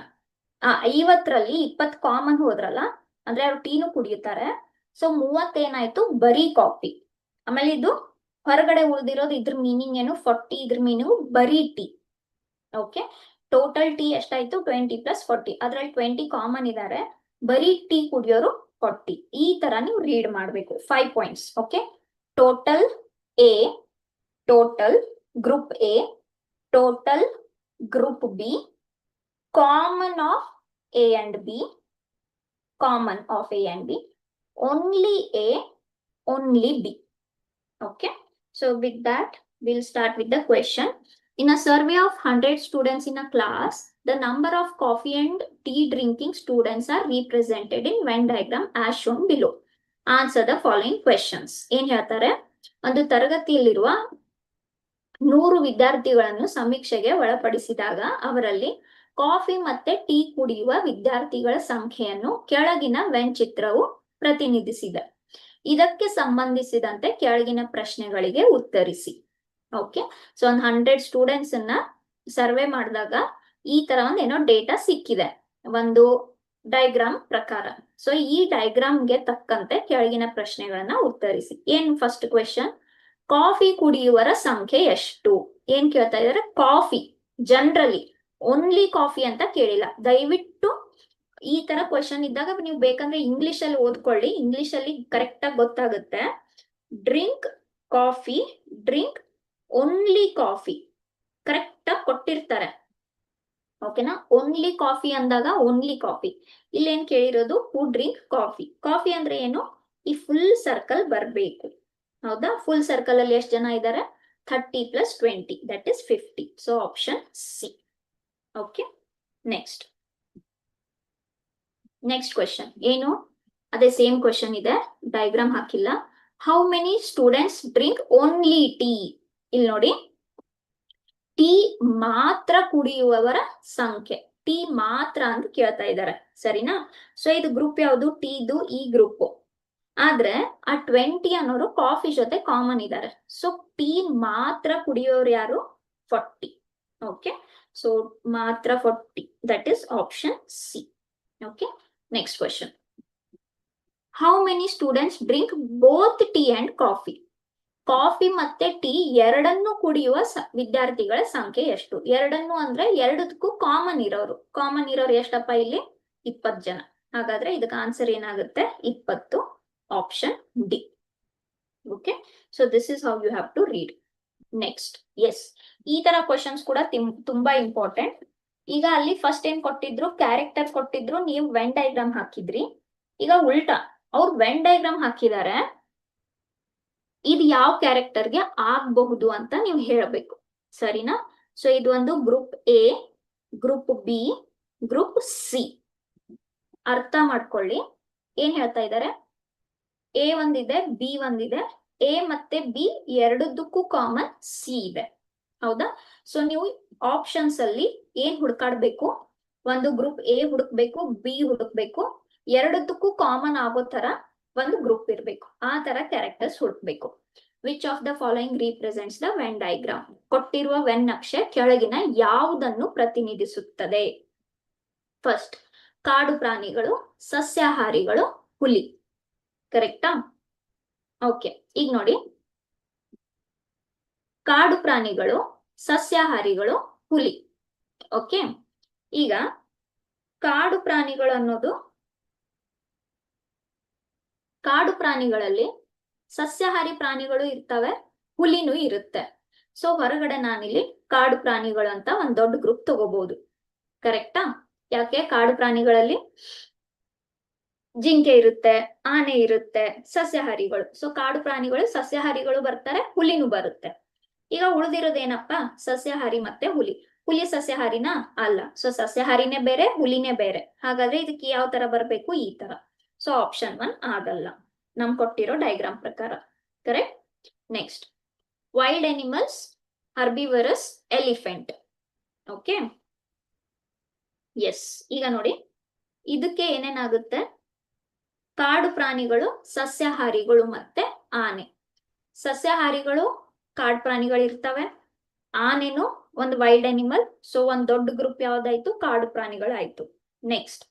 ಆ 50ರಲ್ಲಿ 20 ಕಾಮನ್ ಹೋದ್ರಲ್ಲ, ಅಂದ್ರೆ ಅವ್ರು ಟೀನು ಕುಡಿಯುತ್ತಾರೆ. ಸೊ 30 ಏನಾಯ್ತು? ಬರೀ ಕಾಫಿ. ಆಮೇಲೆ ಇದು ಹೊರಗಡೆ ಉಳಿದಿರೋದು, ಇದ್ರ ಮೀನಿಂಗ್ ಏನು? 40. ಇದ್ರ ಮೀನಿಂಗ್ ಬರೀ ಟೀ. ಓಕೆ, ಟೋಟಲ್ ಟೀ ಎಷ್ಟಾಯ್ತು? 20 + 40. ಅದ್ರಲ್ಲಿ 20 ಕಾಮನ್ ಇದಾರೆ, ಬರೀ ಟೀ ಕುಡಿಯೋರು 40. ಈ ತರ ನೀವು ರೀಡ್ ಮಾಡ್ಬೇಕು. 5 points. Okay, total A, total group A, total group B, common of A and B, common of A and B, only A, only B. Okay, so with that we'll start with the question. In a survey of 100 students in a class, the number of coffee and tea drinking students are represented in Venn diagram as shown below. Answer the following questions. ಏನ್ ಹೇಳ್ತಾರೆ? ಒಂದು ತರಗತಿಯಲ್ಲಿರುವ 100 ವಿದ್ಯಾರ್ಥಿಗಳನ್ನು ಸಮೀಕ್ಷೆಗೆ ಒಳಪಡಿಸಿದಾಗ ಅವರಲ್ಲಿ coffee ಮತ್ತೆ tea ಕುಡಿಯುವ ವಿದ್ಯಾರ್ಥಿಗಳ ಸಂಖ್ಯೆಯನ್ನು ಕೆಳಗಿನ ವೆನ್ ಚಿತ್ರವು ಪ್ರತಿನಿಧಿಸಿದೆ. ಇದಕ್ಕೆ ಸಂಬಂಧಿಸಿದಂತೆ ಕೆಳಗಿನ ಪ್ರಶ್ನೆಗಳಿಗೆ ಉತ್ತರಿಸಿ. ಓಕೆ, ಸೊ ಒಂದು 100 ಸ್ಟೂಡೆಂಟ್ಸ್ ಅನ್ನ ಸರ್ವೆ ಮಾಡಿದಾಗ ಈ ತರ ಒಂದು ಏನೋ ಡೇಟಾ ಸಿಕ್ಕಿದೆ ಒಂದು ಡಯಾಗ್ರಾಮ್ ಪ್ರಕಾರ. ಸೊ ಈ ಡಯಾಗ್ರಾಮ್ಗೆ ತಕ್ಕಂತೆ ಕೆಳಗಿನ ಪ್ರಶ್ನೆಗಳನ್ನ ಉತ್ತರಿಸಿ. ಏನ್ ಫಸ್ಟ್ ಕ್ವೆಶನ್? ಕಾಫಿ ಕುಡಿಯುವರ ಸಂಖ್ಯೆ ಎಷ್ಟು? ಏನ್ ಕೇಳ್ತಾ ಇದಾರೆ? ಕಾಫಿ ಜನರಲಿ, ಓನ್ಲಿ ಕಾಫಿ ಅಂತ ಕೇಳಿಲ್ಲ. ದಯವಿಟ್ಟು ಈ ತರ ಕ್ವಶನ್ ಇದ್ದಾಗ ನೀವು ಬೇಕಂದ್ರೆ ಇಂಗ್ಲಿಷ್ ಅಲ್ಲಿ ಓದ್ಕೊಳ್ಳಿ, ಇಂಗ್ಲಿಷ್ ಅಲ್ಲಿ ಕರೆಕ್ಟ್ ಆಗಿ ಗೊತ್ತಾಗುತ್ತೆ. Drink coffee, drink only coffee, correct ಆಗಿ ಕೊಟ್ಟಿರ್ತಾರೆ. ಓಕೆನಾ? ಓನ್ಲಿ ಕಾಫಿ ಅಂದಾಗ ಓನ್ಲಿ ಕಾಫಿ. ಇಲ್ಲಿ ಏನ್ ಕೇಳಿರೋದು? ಹೂ ಡ್ರಿಂಕ್ ಕಾಫಿ. ಕಾಫಿ ಅಂದ್ರೆ ಏನು? ಈ ಫುಲ್ ಸರ್ಕಲ್ ಬರ್ಬೇಕು. ಹೌದಾ? ಫುಲ್ ಸರ್ಕಲ್ ಅಲ್ಲಿ ಎಷ್ಟು ಜನ ಇದ್ದಾರೆ? 30 + 20 that is 50. So option C. Okay, next question ಏನು? ಅದೇ ಸೇಮ್ ಕ್ವೆಶನ್ ಇದೆ, ಡಯಾಗ್ರಾಮ್ ಹಾಕಿಲ್ಲ. How many students drink only tea? ಇಲ್ಲಿ ನೋಡಿ, ಟೀ ಮಾತ್ರ ಕುಡಿಯುವವರ ಸಂಖ್ಯೆ. ಟೀ ಮಾತ್ರ ಅಂತ ಕೇಳ್ತಾ ಇದ್ದಾರೆ, ಸರಿನಾ? ಸೊ ಇದು ಗ್ರೂಪ್ ಯಾವುದು? ಟೀದು ಈ ಗ್ರೂಪ್. ಆದ್ರೆ ಆ 20 ಅನ್ನೋರು ಕಾಫಿ ಜೊತೆ ಕಾಮನ್ ಇದ್ದಾರೆ. ಸೊ ಟೀ ಮಾತ್ರ ಕುಡಿಯೋರು ಯಾರು? 40. ಓಕೆ, ಸೊ ಮಾತ್ರ 40 that is option C. Okay, next question. How many students drink both tea and coffee? Coffee ಮತ್ತೆ ಟೀ ಎರಡನ್ನು ಕುಡಿಯುವ ವಿದ್ಯಾರ್ಥಿಗಳ ಸಂಖ್ಯೆ ಎಷ್ಟು? ಎರಡನ್ನು ಅಂದ್ರೆ ಎರಡಕ್ಕೂ ಕಾಮನ್ ಇರೋರು ಎಷ್ಟಪ್ಪ ಇಲ್ಲಿ? 20 ಜನ. ಹಾಗಾದ್ರೆ ಇದಕ್ಕೆ ಆನ್ಸರ್ ಏನಾಗುತ್ತೆ? 20. Option D. Okay, so this is how you have to read. Next, yes, ಈ ತರ ಕ್ವಶನ್ಸ್ ಕೂಡ ತುಂಬಾ ಇಂಪಾರ್ಟೆಂಟ್. ಈಗ ಅಲ್ಲಿ ಫಸ್ಟ್ ಏನ್ ಕೊಟ್ಟಿದ್ರು? ಕ್ಯಾರೆಕ್ಟರ್ ಕೊಟ್ಟಿದ್ರು, ನೀವು ವೆನ್ ಡಯಾಗ್ರಾಮ್ ಹಾಕಿದ್ರಿ. ಈಗ ಉಲ್ಟಾ, ಅವ್ರು ವೆನ್ ಡಯಾಗ್ರಾಮ್ ಹಾಕಿದ್ದಾರೆ, ಇದು ಯಾವ ಕ್ಯಾರೆಕ್ಟರ್ಗೆ ಆಗಬಹುದು ಅಂತ ನೀವು ಹೇಳಬೇಕು, ಸರಿನಾ? ಸೊ ಇದು ಒಂದು group A, group B, group C. ಅರ್ಥ ಮಾಡ್ಕೊಳ್ಳಿ ಏನ್ ಹೇಳ್ತಾ ಇದ್ದಾರೆ. ಎ ಒಂದಿದೆ, ಬಿ ಒಂದಿದೆ. ಎ ಮತ್ತೆ ಬಿ ಎರಡಕ್ಕೂ ಕಾಮನ್ ಸಿ ಇದೆ. ಹೌದಾ? ಸೊ ನೀವು ಆಪ್ಷನ್ಸ್ ಅಲ್ಲಿ ಏನ್ ಹುಡುಕಾಡ್ಬೇಕು? ಒಂದು ಗ್ರೂಪ್ ಎ ಹುಡುಕ್ಬೇಕು, ಬಿ ಹುಡುಕ್ಬೇಕು, ಎರಡಕ್ಕೂ ಕಾಮನ್ ಆಗೋ ತರ ಒಂದು ಗ್ರೂಪ್ ಇರ್ಬೇಕು. ಆ ತರ ಕ್ಯಾರೆಕ್ಟರ್ಸ್ ಹುಡುಕ್ಬೇಕು. Which of the following represents the Venn diagram? ಕೊಟ್ಟಿರುವ ವೆನ್ ನಕ್ಷೆ ಕೆಳಗಿನ ಯಾವುದನ್ನು ಪ್ರತಿನಿಧಿಸುತ್ತದೆ? ಫಸ್ಟ್, ಕಾಡು ಪ್ರಾಣಿಗಳು, ಸಸ್ಯಾಹಾರಿಗಳು, ಹುಲಿ. ಕರೆಕ್ಟಾ? ಓಕೆ, ಈಗ ನೋಡಿ, ಕಾಡು ಪ್ರಾಣಿಗಳು, ಸಸ್ಯಾಹಾರಿಗಳು, ಹುಲಿ. ಓಕೆ, ಈಗ ಕಾಡು ಪ್ರಾಣಿಗಳು ಅನ್ನೋದು, ಕಾಡು ಪ್ರಾಣಿಗಳಲ್ಲಿ ಸಸ್ಯಾಹಾರಿ ಪ್ರಾಣಿಗಳು ಇರ್ತವೆ, ಹುಲಿನೂ ಇರುತ್ತೆ. ಸೊ ಹೊರಗಡೆ ನಾನಿಲ್ಲಿ ಕಾಡು ಪ್ರಾಣಿಗಳು ಅಂತ ಒಂದ್ ದೊಡ್ಡ ಗ್ರೂಪ್ ತಗೋಬಹುದು. ಕರೆಕ್ಟಾ? ಯಾಕೆ? ಕಾಡು ಪ್ರಾಣಿಗಳಲ್ಲಿ ಜಿಂಕೆ ಇರುತ್ತೆ, ಆನೆ ಇರುತ್ತೆ, ಸಸ್ಯಾಹಾರಿಗಳು. ಸೊ ಕಾಡು ಪ್ರಾಣಿಗಳು, ಸಸ್ಯಾಹಾರಿಗಳು ಬರ್ತಾರೆ, ಹುಲಿನೂ ಬರುತ್ತೆ. ಈಗ ಉಳಿದಿರೋದೇನಪ್ಪಾ? ಸಸ್ಯಾಹಾರಿ ಮತ್ತೆ ಹುಲಿ. ಹುಲಿ ಸಸ್ಯಾಹಾರಿನಾ? ಅಲ್ಲ. ಸೊ ಸಸ್ಯಾಹಾರಿನೇ ಬೇರೆ, ಹುಲಿನೇ ಬೇರೆ. ಹಾಗಾದ್ರೆ ಇದಕ್ಕೆ ಯಾವ ತರ ಬರ್ಬೇಕು? ಈ ತರ. ಸೊ ಆಪ್ಷನ್ 1 ಆಗಲ್ಲ ನಮ್ ಕೊಟ್ಟಿರೋ ಡಯಾಗ್ರಾಮ್ ಪ್ರಕಾರ. Correct? Next, wild animals, herbivorous, elephant. Okay, yes. ಈಗ ನೋಡಿ, ಇದಕ್ಕೆ ಏನೇನಾಗುತ್ತೆ? ಕಾಡು ಪ್ರಾಣಿಗಳು, ಸಸ್ಯಾಹಾರಿಗಳು ಮತ್ತೆ ಆನೆ. ಸಸ್ಯಾಹಾರಿಗಳು ಕಾಡು ಪ್ರಾಣಿಗಳು ಇರ್ತವೆ, ಆನೆನು ಒಂದು ವೈಲ್ಡ್ ಅನಿಮಲ್. ಸೊ ಒಂದ್ ದೊಡ್ಡ ಗ್ರೂಪ್ ಯಾವ್ದಾಯ್ತು? ಕಾಡು ಪ್ರಾಣಿಗಳು ಆಯ್ತು. ನೆಕ್ಸ್ಟ್,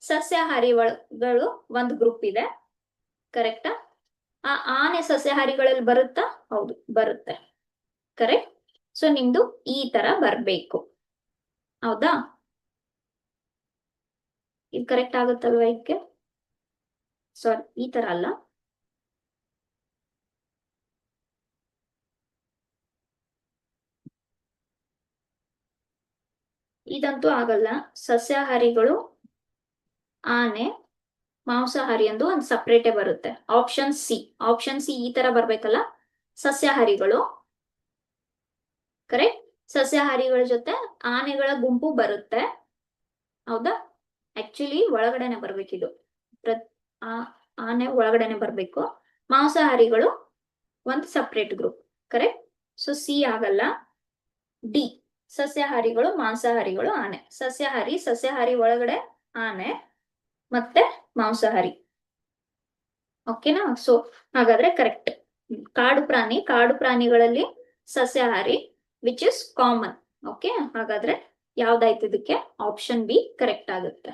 ಸಸ್ಯಾಹಾರಿಗಳು ಒಂದು ಗ್ರೂಪ್ ಇದೆ. ಕರೆಕ್ಟಾ? ಆ ಆನೆ ಸಸ್ಯಾಹಾರಿಗಳಲ್ಲಿ ಬರುತ್ತಾ? ಹೌದು, ಬರುತ್ತೆ. ಕರೆಕ್ಟ್? ಸೊ ನಿಮ್ದು ಈ ತರ ಬರ್ಬೇಕು. ಹೌದಾ? ಇದು ಕರೆಕ್ಟ್ ಆಗುತ್ತಲ್ವಾ? ಇದಕ್ಕೆ ಸಾರಿ, ಈ ತರ ಅಲ್ಲ. ಇದಂತೂ ಆಗಲ್ಲ. ಸಸ್ಯಾಹಾರಿಗಳು, ಆನೆ, ಮಾಂಸಾಹಾರಿ ಎಂದು ಒಂದು ಸಪ್ರೇಟೇ ಬರುತ್ತೆ. Option C. ಈ ತರ ಬರ್ಬೇಕಲ್ಲ. ಸಸ್ಯಾಹಾರಿಗಳು. ಕರೆಕ್ಟ್? ಸಸ್ಯಾಹಾರಿಗಳ ಜೊತೆ ಆನೆಗಳ ಗುಂಪು ಬರುತ್ತೆ. ಹೌದಾ? ಆಕ್ಚುಲಿ ಒಳಗಡೆನೆ ಬರ್ಬೇಕಿದು. ಆನೆ ಒಳಗಡೆನೆ ಬರ್ಬೇಕು. ಮಾಂಸಾಹಾರಿಗಳು ಒಂದು separate group. Correct? So C ಆಗಲ್ಲ. ಡಿ, ಸಸ್ಯಾಹಾರಿಗಳು, ಮಾಂಸಾಹಾರಿಗಳು, ಆನೆ. ಸಸ್ಯಾಹಾರಿ ಒಳಗಡೆ ಆನೆ ಮತ್ತೆ ಮಾಂಸಾಹಾರಿ. ಓಕೆನಾ? ಸೊ ಹಾಗಾದ್ರೆ ಕರೆಕ್ಟ್. ಕಾಡು ಪ್ರಾಣಿಗಳಲ್ಲಿ ಸಸ್ಯಾಹಾರಿ ವಿಚ್ ಇಸ್ ಕಾಮನ್. ಓಕೆ, ಹಾಗಾದ್ರೆ ಯಾವ್ದಾಯ್ತು ಇದಕ್ಕೆ? ಆಪ್ಷನ್ ಬಿ ಕರೆಕ್ಟ್ ಆಗುತ್ತೆ.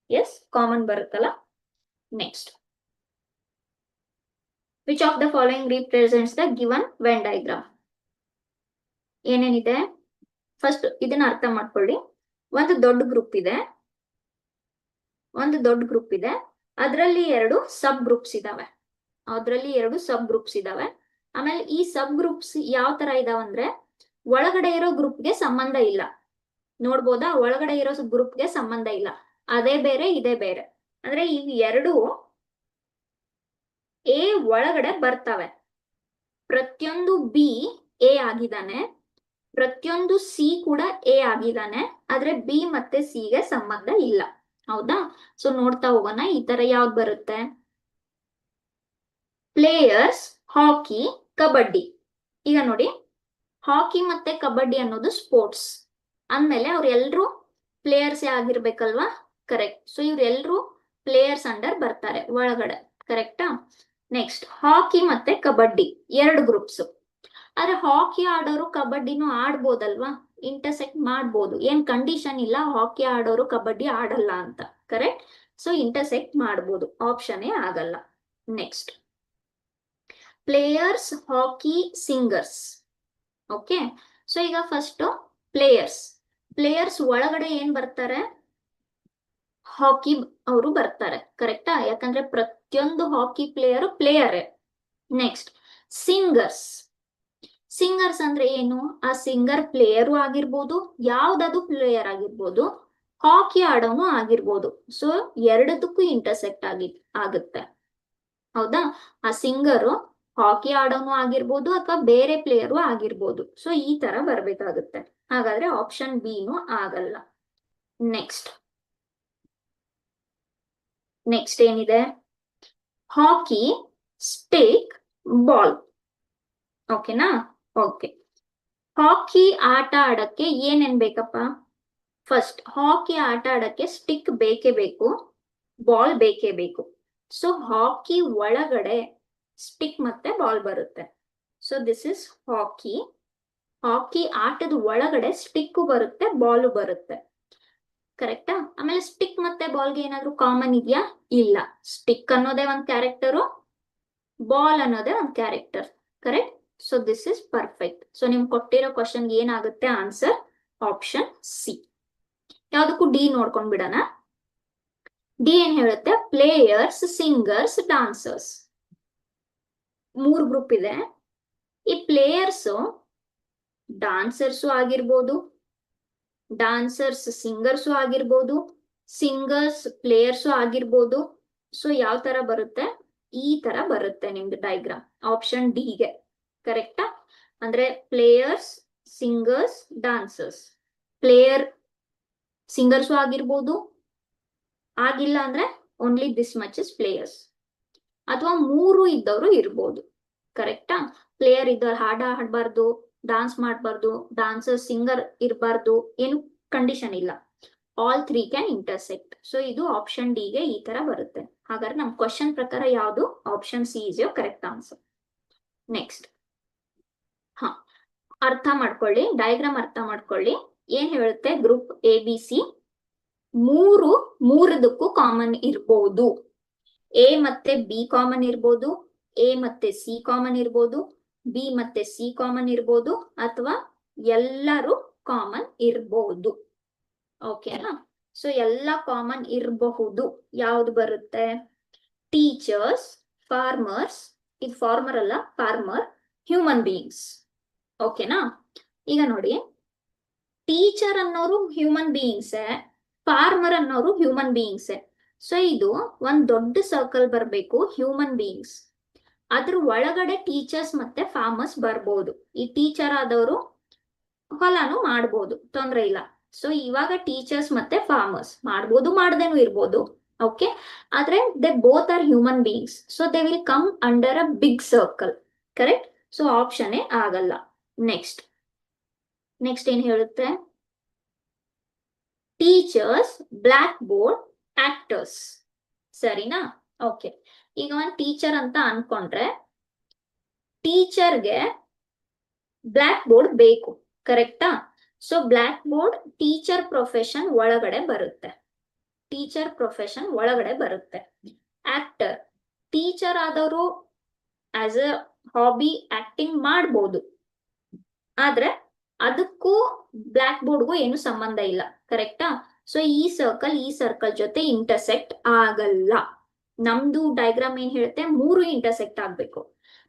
ಎಸ್, ಕಾಮನ್ ಬರುತ್ತಲ್ಲ. Next, which of the following represents the given when diagram? ಏನೇನಿದೆ? ಫಸ್ಟ್ ಇದನ್ನ ಅರ್ಥ ಮಾಡ್ಕೊಳ್ಳಿ. ಒಂದು ದೊಡ್ಡ ಗ್ರೂಪ್ ಇದೆ, ಅದರಲ್ಲಿ ಎರಡು ಸಬ್ ಗ್ರೂಪ್ಸ್ ಇದಾವೆ. ಆಮೇಲೆ ಈ ಸಬ್ ಗ್ರೂಪ್ಸ್ ಯಾವ ತರ ಇದಾವಂದ್ರೆ, ಒಳಗಡೆ ಇರೋ ಗ್ರೂಪ್ಗೆ ಸಂಬಂಧ ಇಲ್ಲ. ನೋಡ್ಬೋದಾ? ಒಳಗಡೆ ಇರೋ ಗ್ರೂಪ್ಗೆ ಸಂಬಂಧ ಇಲ್ಲ. ಅದೇ ಬೇರೆ, ಇದೇ ಬೇರೆ. ಅಂದ್ರೆ ಈ ಎರಡು ಎ ಒಳಗಡೆ ಬರ್ತವೆ. ಪ್ರತಿಯೊಂದು ಬಿ ಎ ಆಗಿದ್ದಾನೆ, ಪ್ರತಿಯೊಂದು ಸಿ ಕೂಡ ಎ ಆಗಿದ್ದಾನೆ, ಆದ್ರೆ ಬಿ ಮತ್ತೆ ಸಿ ಗೆ ಸಂಬಂಧ ಇಲ್ಲ. ಹೌದಾ? ಸೊ ನೋಡ್ತಾ ಹೋಗೋಣ. ಈ ತರ ಯಾವ್ದು ಬರುತ್ತೆ? Players, hockey, kabaddi. ಈಗ ನೋಡಿ, ಹಾಕಿ ಮತ್ತೆ ಕಬಡ್ಡಿ ಅನ್ನೋದು ಸ್ಪೋರ್ಟ್ಸ್ ಅಂದ್ಮೇಲೆ ಅವ್ರೆಲ್ರು ಪ್ಲೇಯರ್ಸ್ ಆಗಿರ್ಬೇಕಲ್ವಾ? ಕರೆಕ್ಟ್. ಸೊ ಇವ್ರೆಲ್ರು ಪ್ಲೇಯರ್ಸ್ ಅಂಡರ್ ಬರ್ತಾರೆ ಒಳಗಡೆ. ಕರೆಕ್ಟಾ? ನೆಕ್ಸ್ಟ್, ಹಾಕಿ ಮತ್ತೆ ಕಬಡ್ಡಿ ಎರಡು ಗ್ರೂಪ್ಸ್. ಆದ್ರೆ ಹಾಕಿ ಆಡೋರು ಕಬಡ್ಡಿನೂ ಆಡ್ಬೋದಲ್ವಾ? ಇಂಟರ್ಸೆಕ್ಟ್ ಮಾಡ್ಬೋದು, ಏನ್ ಕಂಡೀಷನ್ ಇಲ್ಲ ಹಾಕಿ ಆಡೋರು ಕಬಡ್ಡಿ ಆಡಲ್ಲ ಅಂತ. ಕರೆಕ್ಟ್. ಸೊ ಇಂಟರ್ಸೆಕ್ಟ್ ಮಾಡ್ಬೋದು, ಆಪ್ಷನ್ ಆಗಲ್ಲ. Next, players, hockey, singers. Okay. So ಈಗ ಫಸ್ಟ್ ಪ್ಲೇಯರ್ಸ್. ಪ್ಲೇಯರ್ಸ್ ಒಳಗಡೆ ಏನ್ ಬರ್ತಾರೆ? ಹಾಕಿ ಅವರು ಬರ್ತಾರೆ. ಕರೆಕ್ಟಾ? ಯಾಕಂದ್ರೆ ಪ್ರತಿಯೊಂದು ಹಾಕಿ ಪ್ಲೇಯರೇ. Next, singers. ಸಿಂಗರ್ಸ್ ಅಂದ್ರೆ ಏನು? ಆ ಸಿಂಗರ್ ಪ್ಲೇಯರು ಆಗಿರ್ಬೋದು, ಯಾವ್ದಾದ್ರು ಪ್ಲೇಯರ್ ಆಗಿರ್ಬೋದು, ಹಾಕಿ ಆಡೋನು ಆಗಿರ್ಬೋದು. ಸೊ ಎರಡದಕ್ಕೂ ಇಂಟರ್ಸೆಕ್ಟ್ ಆಗುತ್ತೆ. ಹೌದಾ? ಆ ಸಿಂಗರು ಹಾಕಿ ಆಡೋನು ಆಗಿರ್ಬೋದು ಅಥವಾ ಬೇರೆ ಪ್ಲೇಯರು ಆಗಿರ್ಬೋದು. ಸೊ ಈ ತರ ಬರ್ಬೇಕಾಗುತ್ತೆ. ಹಾಗಾದ್ರೆ ಆಪ್ಷನ್ ಬಿನು ಆಗಲ್ಲ. ನೆಕ್ಸ್ಟ್ ಏನಿದೆ? ಹಾಕಿ, ಸ್ಟಿಕ್, ಬಾಲ್. ಓಕೆನಾ? ಓಕೆ. ಹಾಕಿ ಆಟ ಆಡಕ್ಕೆ ಏನೇನ್ ಬೇಕಪ್ಪ? ಫಸ್ಟ್, ಹಾಕಿ ಆಟ ಆಡಕ್ಕೆ ಸ್ಟಿಕ್ ಬೇಕೇ ಬೇಕು, ಬಾಲ್ ಬೇಕೇ ಬೇಕು. ಸೊ ಹಾಕಿ ಒಳಗಡೆ ಸ್ಟಿಕ್ ಮತ್ತೆ ಬಾಲ್ ಬರುತ್ತೆ. ಸೊ ದಿಸ್ ಇಸ್ ಹಾಕಿ. ಹಾಕಿ ಆಟದ ಒಳಗಡೆ ಸ್ಟಿಕ್ ಬರುತ್ತೆ, ಬಾಲ್ ಬರುತ್ತೆ. ಕರೆಕ್ಟಾ? ಆಮೇಲೆ ಸ್ಟಿಕ್ ಮತ್ತೆ ಬಾಲ್ಗೆ ಏನಾದ್ರು ಕಾಮನ್ ಇದೆಯಾ? ಇಲ್ಲ. ಸ್ಟಿಕ್ ಅನ್ನೋದೇ ಒಂದ್ ಕ್ಯಾರೆಕ್ಟರು, ಬಾಲ್ ಅನ್ನೋದೇ ಒಂದ್ character. Correct. So this is perfect. So ನಿಮ್ ಕೊಟ್ಟಿರೋ ಕ್ವಶನ್ ಏನಾಗುತ್ತೆ ಆನ್ಸರ್? Option C. ಯಾವ್ದಕ್ಕೂ ಡಿ ನೋಡ್ಕೊಂಡ್ ಬಿಡೋಣ. ಡಿ ಏನ್ ಹೇಳುತ್ತೆ? Players, singers, dancers. 3 ಗ್ರೂಪ್ ಇದೆ. ಈ ಪ್ಲೇಯರ್ಸ್ ಡಾನ್ಸರ್ಸು ಆಗಿರ್ಬೋದು, ಡಾನ್ಸರ್ಸ್ ಸಿಂಗರ್ಸು ಆಗಿರ್ಬೋದು, ಸಿಂಗರ್ಸ್ ಪ್ಲೇಯರ್ಸು ಆಗಿರ್ಬೋದು. ಸೊ ಯಾವ ತರ ಬರುತ್ತೆ? ಈ ತರ ಬರುತ್ತೆ ನಿಮ್ದು ಡೈಗ್ರಾಮ್, ಆಪ್ಷನ್ ಡಿಗೆ. ಕರೆಕ್ಟಾ? ಅಂದ್ರೆ players, singers, dancers. Player singers ಆಗಿರ್ಬೋದು, ಆಗಿಲ್ಲ ಅಂದ್ರೆ only this much is players, ಅಥವಾ 3 ಇದ್ದವರು ಇರ್ಬೋದು. ಕರೆಕ್ಟಾ? ಪ್ಲೇಯರ್ ಇದ್ದವ್ರು ಹಾಡಬಾರ್ದು, ಡಾನ್ಸ್ ಮಾಡಬಾರ್ದು, ಡಾನ್ಸರ್ ಸಿಂಗರ್ ಇರಬಾರ್ದು, ಏನು ಕಂಡೀಷನ್ ಇಲ್ಲ. All 3 can intersect. ಸೊ ಇದು ಆಪ್ಷನ್ ಡಿಗೆ ಈ ತರ ಬರುತ್ತೆ. ಹಾಗಾದ್ರೆ ನಮ್ ಕ್ವಶನ್ ಪ್ರಕಾರ ಯಾವುದು? Option C is your correct answer. Next, ಅರ್ಥ ಮಾಡ್ಕೊಳ್ಳಿ, ಡಯಾಗ್ರಾಮ್ ಅರ್ಥ ಮಾಡ್ಕೊಳ್ಳಿ. ಏನ್ ಹೇಳುತ್ತೆ? ಗ್ರೂಪ್ ಎ ಬಿ ಸಿ ಮೂರದಕ್ಕೂ ಕಾಮನ್ ಇರ್ಬೋದು. ಎ ಮತ್ತೆ ಬಿ ಕಾಮನ್ ಇರ್ಬೋದು, ಎ ಮತ್ತೆ ಸಿ ಕಾಮನ್ ಇರ್ಬೋದು, ಬಿ ಮತ್ತೆ ಸಿ ಕಾಮನ್ ಇರ್ಬೋದು, ಅಥವಾ ಎಲ್ಲರೂ ಕಾಮನ್ ಇರ್ಬೋದು. ಓಕೆನಾ? ಸೊ ಎಲ್ಲ ಕಾಮನ್ ಇರಬಹುದು. ಯಾವ್ದು ಬರುತ್ತೆ? ಟೀಚರ್ಸ್, ಫಾರ್ಮರ್ಸ್, ಇದು ಫಾರ್ಮರ್ ಅಲ್ಲ, ಫಾರ್ಮರ್, ಹ್ಯೂಮನ್ ಬೀಯಿಂಗ್ಸ್. ಓಕೆನಾ? ಈಗ ನೋಡಿ, ಟೀಚರ್ ಅನ್ನೋರು ಹ್ಯೂಮನ್ ಬೀಯಿಂಗ್ಸೇ, ಫಾರ್ಮರ್ ಅನ್ನೋರು ಹ್ಯೂಮನ್ ಬೀಯಿಂಗ್ಸೇ. ಸೊ ಇದು ಒಂದ್ ದೊಡ್ಡ ಸರ್ಕಲ್ ಬರ್ಬೇಕು, ಹ್ಯೂಮನ್ ಬೀಯಿಂಗ್ಸ್. ಅದ್ರ ಒಳಗಡೆ ಟೀಚರ್ಸ್ ಮತ್ತೆ ಫಾರ್ಮರ್ಸ್ ಬರ್ಬೋದು. ಈ ಟೀಚರ್ ಆದವರು ಹೊಲಾನು ಮಾಡ್ಬೋದು, ತೊಂದ್ರೆ ಇಲ್ಲ. ಸೊ ಇವಾಗ ಟೀಚರ್ಸ್ ಮತ್ತೆ ಫಾರ್ಮರ್ಸ್ ಮಾಡ್ಬೋದು, ಮಾಡ್ದೇನು ಇರ್ಬೋದು. ಓಕೆ. ಆದ್ರೆ they both are human beings, so they will come under a big circle. Correct. So option ಆಗಲ್ಲ. ನೆಕ್ಸ್ಟ್ ಏನ್ ಹೇಳುತ್ತೆ? Teachers, blackboard, actors. ಸರಿನಾ? ಓಕೆ. ಈಗ ಒಂದ್ ಟೀಚರ್ ಅಂತ ಅನ್ಕೊಂಡ್ರೆ ಟೀಚರ್ಗೆ ಬ್ಲಾಕ್ ಬೋರ್ಡ್ ಬೇಕು. ಕರೆಕ್ಟಾ? ಸೊ ಬ್ಲಾಕ್ ಬೋರ್ಡ್ ಟೀಚರ್ ಪ್ರೊಫೆಷನ್ ಒಳಗಡೆ ಬರುತ್ತೆ. ಟೀಚರ್ ಪ್ರೊಫೆಷನ್ ಒಳಗಡೆ ಬರುತ್ತೆ. ಆಕ್ಟರ್, ಟೀಚರ್ ಆದವರು ಆಸ್ ಅ ಹಾಬಿ ಆಕ್ಟಿಂಗ್ ಮಾಡ್ಬೋದು, ಆದ್ರೆ ಅದಕ್ಕೂ ಬ್ಲಾಕ್ ಬೋರ್ಡ್ಗೂ ಏನು ಸಂಬಂಧ ಇಲ್ಲ. ಕರೆಕ್ಟಾ? ಸೊ ಈ ಸರ್ಕಲ್ ಜೊತೆ ಇಂಟರ್ಸೆಕ್ಟ್ ಆಗಲ್ಲ. ನಮ್ದು ಡಯಾಗ್ರಾಮ್ ಏನ್ ಹೇಳುತ್ತೆ? 3 ಇಂಟರ್ಸೆಕ್ಟ್ ಆಗ್ಬೇಕು.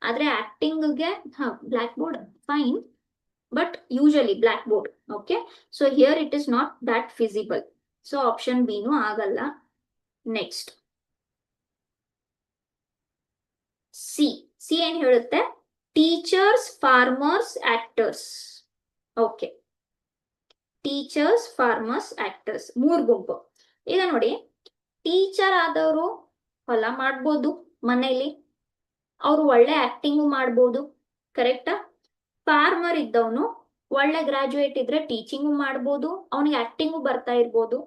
ಆದ್ರೆ ಆಕ್ಟಿಂಗ್ಗೆ black board fine, but usually blackboard. Okay, so here it is not that feasible. So option B no ಆಗಲ್ಲ. Next, C. ಸಿ ಏನ್ ಹೇಳುತ್ತೆ? Teachers, farmers, actors. Okay, teachers, farmers, actors 3 ಗುಂಪು. ಈಗ ನೋಡಿ, ಟೀಚರ್ ಆದವರು ಹೊಲ ಮಾಡ್ಬೋದು ಮನೇಲಿ, ಅವ್ರು ಒಳ್ಳೆ ಆಕ್ಟಿಂಗು ಮಾಡ್ಬೋದು, ಕರೆಕ್ಟಾ? ಫಾರ್ಮರ್ ಇದ್ದವನು ಒಳ್ಳೆ ಗ್ರಾಜುಯೇಟ್ ಇದ್ರೆ ಟೀಚಿಂಗು ಮಾಡ್ಬೋದು, ಅವನಿಗೆ ಆಕ್ಟಿಂಗು ಬರ್ತಾ ಇರ್ಬೋದು.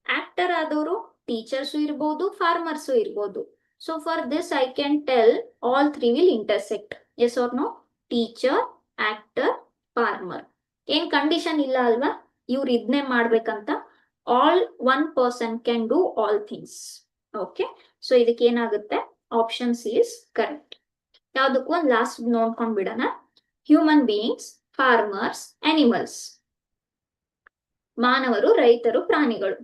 ಆಕ್ಟರ್ ಆದವರು ಟೀಚರ್ಸು ಇರ್ಬೋದು, ಫಾರ್ಮರ್ಸು ಇರ್ಬೋದು. So for this I can tell all 3 will intersect. Yes or no? Teacher, actor, farmer. ಏನ್ ಕಂಡೀಷನ್ ಇಲ್ಲ ಅಲ್ವಾ ಇವ್ರು ಇದನ್ನೇ ಮಾಡ್ಬೇಕಂತ. All one person can do all things. Okay, so ಇದಕ್ಕೆ ಏನಾಗುತ್ತೆ? Option C is correct. ಯಾವ್ದಕ್ಕೂ ಒಂದು ಲಾಸ್ಟ್ ನೋಡ್ಕೊಂಡ್ ಬಿಡೋಣ. Human beings, farmers, animals. ಮಾನವರು, ರೈತರು, ಪ್ರಾಣಿಗಳು.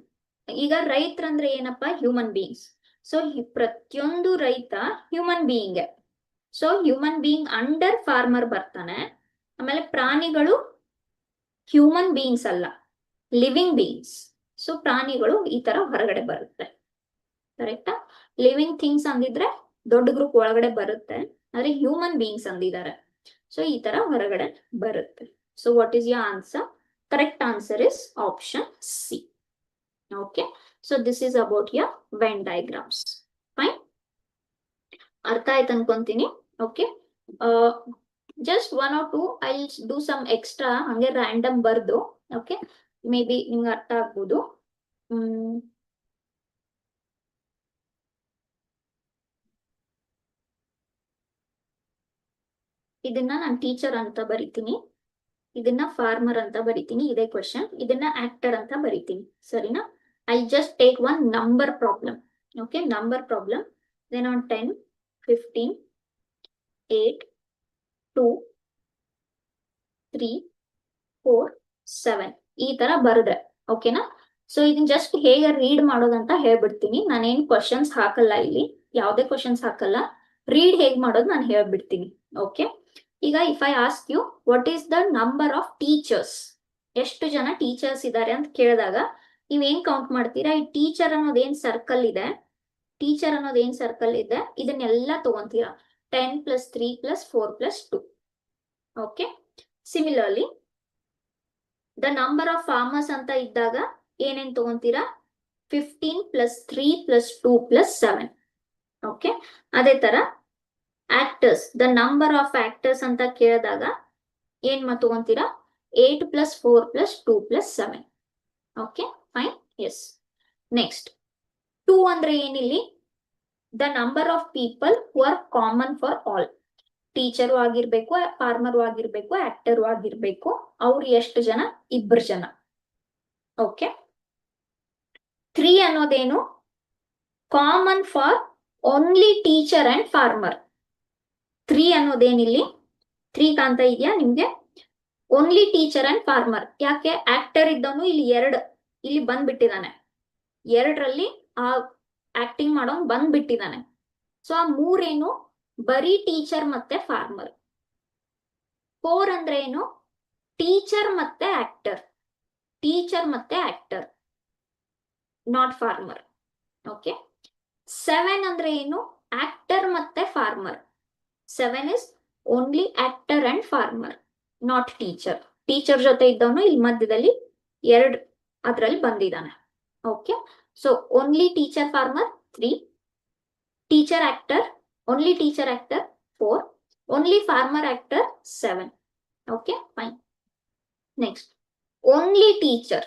ಈಗ ರೈತರಂದ್ರೆ ಏನಪ್ಪ? Human beings. ಸೊ ಪ್ರತಿಯೊಂದು ರೈತ human being. So human being under farmer ಬರ್ತಾನೆ. ಆಮೇಲೆ ಪ್ರಾಣಿಗಳು ಹ್ಯೂಮನ್ ಬೀಯಿಂಗ್ಸ್ ಅಲ್ಲ, ಲಿವಿಂಗ್ ಬೀಯಿಂಗ್ಸ್. ಸೊ ಪ್ರಾಣಿಗಳು ಈ ತರ ಹೊರಗಡೆ ಬರುತ್ತೆ, ಕರೆಕ್ಟಾ? ಲಿವಿಂಗ್ ಥಿಂಗ್ಸ್ ಅಂದಿದ್ರೆ ದೊಡ್ಡ ಗ್ರೂಪ್ ಒಳಗಡೆ ಬರುತ್ತೆ, ಆದ್ರೆ ಹ್ಯೂಮನ್ ಬೀಯಿಂಗ್ಸ್ ಅಂದಿದ್ದಾರೆ, ಸೊ ಈ ತರ ಹೊರಗಡೆ ಬರುತ್ತೆ. So what is your answer? Correct answer is option C. Okay, so this is about your Venn diagrams. Fine, ಅರ್ಥ ಆಯ್ತು ಅನ್ಕೊಂತೀನಿ. Okay, just 1 or 2 I do some extra, ಹಂಗೆ ರ್ಯಾಂಡಮ್ ಬರ್ದು. ಓಕೆ, ಮೇ ಬಿ ನಿಮ್ಗೆ ಅರ್ಥ ಆಗ್ಬೋದು. ಇದನ್ನ ನಾನು ಟೀಚರ್ ಅಂತ ಬರಿತೀನಿ, ಇದನ್ನ ಫಾರ್ಮರ್ ಅಂತ ಬರಿತೀನಿ, ಇದೇ ಕ್ವೆಶನ್. ಇದನ್ನ ಆಕ್ಟರ್ ಅಂತ ಬರಿತೀನಿ, ಸರಿನಾ? I just take one number problem. Okay, number problem. Then on 10, 15, 8, 2, 3, 4, 7 ಈ ತರ ಬರೆದ್ರೆ ಓಕೆನಾ? ಸೊ ಇದನ್ನ ಜಸ್ಟ್ ಹೇಗೆ ರೀಡ್ ಮಾಡೋದಂತ ಹೇಳ್ಬಿಡ್ತೀನಿ. ನಾನೇನ್ ಕ್ವಶನ್ಸ್ ಹಾಕಲ್ಲ ಇಲ್ಲಿ, ಯಾವುದೇ ಕ್ವಶನ್ಸ್ ಹಾಕಲ್ಲ. ರೀಡ್ ಹೇಗ್ ಮಾಡೋದು ನಾನು ಹೇಳ್ಬಿಡ್ತೀನಿ. ಓಕೆ, ಈಗ if I ask you what is the number of teachers, ಎಷ್ಟು ಜನ ಟೀಚರ್ಸ್ ಇದ್ದಾರೆ ಅಂತ ಕೇಳಿದಾಗ ನೀವೇನ್ ಕೌಂಟ್ ಮಾಡ್ತೀರಾ? ಈ ಟೀಚರ್ ಅನ್ನೋದು ಏನ್ ಸರ್ಕಲ್ ಇದೆ, ಟೀಚರ್ ಅನ್ನೋದು ಏನ್ ಸರ್ಕಲ್ ಇದೆ, ಇದನ್ನೆಲ್ಲ ತಗೊಂತೀರಾ. 10 + 3 + 4 + 2. Okay, similarly the number of farmers ಅಂತ ಇದ್ದಾಗ ಏನೇನ್ ತಗೊಂತೀರಾ? 15 + 3 + 2 + 7. ಓಕೆ, ಅದೇ ತರ actors, the number of actors ಅಂತ ಕೇಳಿದಾಗ ಏನ್ ತಗೊಂತೀರಾ? 8 + 4 + 2 + 7. Okay, fine. ಎಸ್, ನೆಕ್ಸ್ಟ್ 2 ಅಂದ್ರೆ ಏನಿಲ್ಲಿ? The number of people who are common for all. Teacher ಆಗಿರ್ಬೇಕು, ಫಾರ್ಮರು ಆಗಿರ್ಬೇಕು, ಆಕ್ಟರು ಆಗಿರ್ಬೇಕು. ಅವ್ರು ಎಷ್ಟು ಜನ? 2 ಜನ. ಓಕೆ, 3 ಅನ್ನೋದೇನು? Common for only teacher and farmer. 3 ಅನ್ನೋದೇನಿಲ್ಲಿ? 3 ಕಾಣ್ತಾ ಇದೆಯಾ ನಿಮ್ಗೆ? Only teacher and farmer. ಯಾಕೆ? ಆಕ್ಟರ್ ಇದ್ದವನು ಇಲ್ಲಿ ಬಂದ್ಬಿಟ್ಟಿದ್ದಾನೆ, 2ರಲ್ಲಿ ಆ ಆಕ್ಟಿಂಗ್ ಮಾಡೋನ್ ಬಂದ್ಬಿಟ್ಟಿದ್ದಾನೆ. ಸೊ ಆ 3 ಏನು? ಬರೀ ಟೀಚರ್ ಮತ್ತೆ ಫಾರ್ಮರ್. 4 ಅಂದ್ರೆ ಏನು? ಟೀಚರ್ ಮತ್ತೆ ಆಕ್ಟರ್, ಟೀಚರ್ ಮತ್ತೆ ಆಕ್ಟರ್, ನಾಟ್ ಫಾರ್ಮರ್. ಓಕೆ, 7 ಅಂದ್ರೆ ಏನು? ಆಕ್ಟರ್ ಮತ್ತೆ farmer. 7 is only actor and farmer, not teacher. Teacher ಜೊತೆ ಇದ್ದವನು ಇಲ್ಲಿ ಮಧ್ಯದಲ್ಲಿ 2 ಅದ್ರಲ್ಲಿ ಬಂದಿದ್ದಾನೆ. Okay, so only teacher farmer 3, teacher actor, only teacher actor 4, only farmer actor 7. Okay, fine. Next only teacher,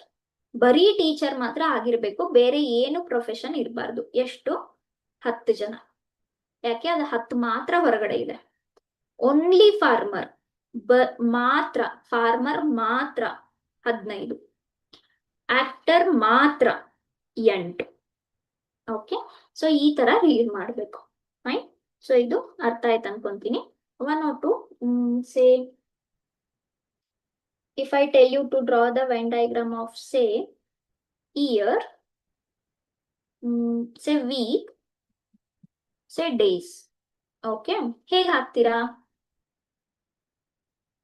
ಬರೀ ಟೀಚರ್ ಮಾತ್ರ ಆಗಿರ್ಬೇಕು, ಬೇರೆ ಏನು ಪ್ರೊಫೆಷನ್ ಇರಬಾರ್ದು. ಎಷ್ಟು? 10 ಜನ. ಯಾಕೆ? ಅದು 10 ಮಾತ್ರ ಹೊರಗಡೆ ಇದೆ. ಓನ್ಲಿ ಫಾರ್ಮರ್ ಮಾತ್ರ, ಫಾರ್ಮರ್ ಮಾತ್ರ 15, ಆಕ್ಟರ್ ಮಾತ್ರ 8. ಓಕೆ, ಸೊ ಈ ತರ ರೀಡ್ ಮಾಡ್ಬೇಕು. ಫೈನ್. ಸೊ ಇದು ಅರ್ಥ ಆಯ್ತು ಅನ್ಕೊಂತೀನಿ. 1 or 2 say if I tell you to draw the Venn diagram of say year, say week, say days. Okay, ಹೇಗೆ ಹಾಕ್ತೀರಾ?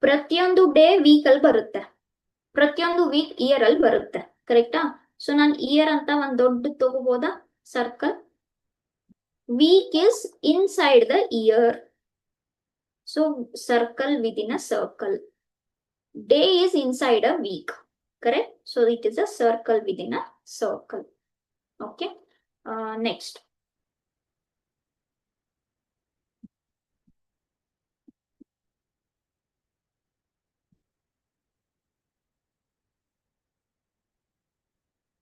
ಪ್ರತಿಯೊಂದು ಡೇ ವೀಕ್ ಅಲ್ಲಿ ಬರುತ್ತೆ, ಪ್ರತಿಯೊಂದು ವೀಕ್ ಇಯರ್ ಅಲ್ಲಿ ಬರುತ್ತೆ, ಕರೆಕ್ಟಾ? ಸೊ ನಾನು ಇಯರ್ ಅಂತ ಒಂದ್ ದೊಡ್ಡ ತಗೋಬೋದಾ circle? Week is inside the year. So circle within a circle. Day is inside a week. Correct? So it is a circle within a circle. Okay. Next.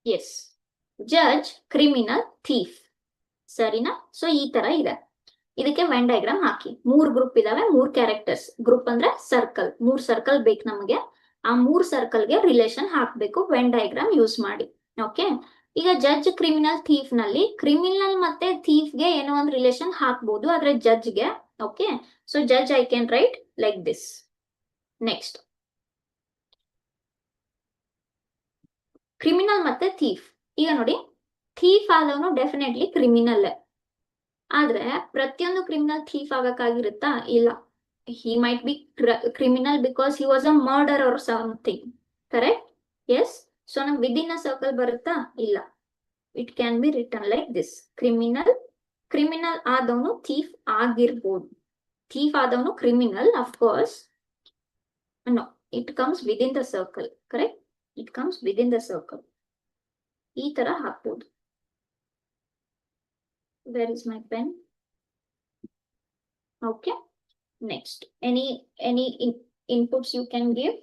Yes. Judge, criminal, thief. ಸರಿನಾ? So ಈ ತರ ಇದೆ. ಇದಕ್ಕೆ when diagram hockey. 3 group ಇದಾವೆ, 3 characters. Group ಅಂದ್ರೆ circle, 3 circle ಬೇಕು ನಮಗೆ. ಆ 3 ಸರ್ಕಲ್ಗೆ ರಿಲೇಷನ್ ಹಾಕ್ಬೇಕು ವೆನ್ ಡಯಾಗ್ರಾಮ್ ಯೂಸ್ ಮಾಡಿ. ಓಕೆ. ಈಗ ಜಡ್ಜ್, ಕ್ರಿಮಿನಲ್, ಥೀಫ್ ನಲ್ಲಿ ಕ್ರಿಮಿನಲ್ ಮತ್ತೆ ಥೀಫ್ ಗೆ ಏನೋ ಒಂದು ರಿಲೇಷನ್ ಹಾಕ್ಬಹುದು, ಆದ್ರೆ ಜಡ್ಜ್ ಗೆ. Okay. So judge I can write like this. Next, criminal ಮತ್ತೆ ಥೀಫ್. ಈಗ ನೋಡಿ, ಥೀಫ್ ಆದವನು ಡೆಫಿನೆಟ್ಲಿ ಕ್ರಿಮಿನಲ್. ಆದ್ರೆ ಪ್ರತಿಯೊಂದು ಕ್ರಿಮಿನಲ್ ಥೀಫ್ ಆಗಕ್ಕಾಗಿರುತ್ತಾ? ಇಲ್ಲ. He might be criminal because he was a murder or something. Correct? Yes. So ನಮ್ ವಿದಿನ್ ಅ ಸರ್ಕಲ್ ಬರುತ್ತಾ? ಇಲ್ಲ. It can be return like this. Criminal ಆದವನು ಥೀಫ್ ಆಗಿರ್ಬೋದು. ಥೀಫ್ ಆದವನು criminal, of course. No, it comes within the circle. Correct? It comes within the circle. ಈ ತರ ಹಾಕ್ಬೋದು. Where is my pen? Okay. Next, any inputs you can give?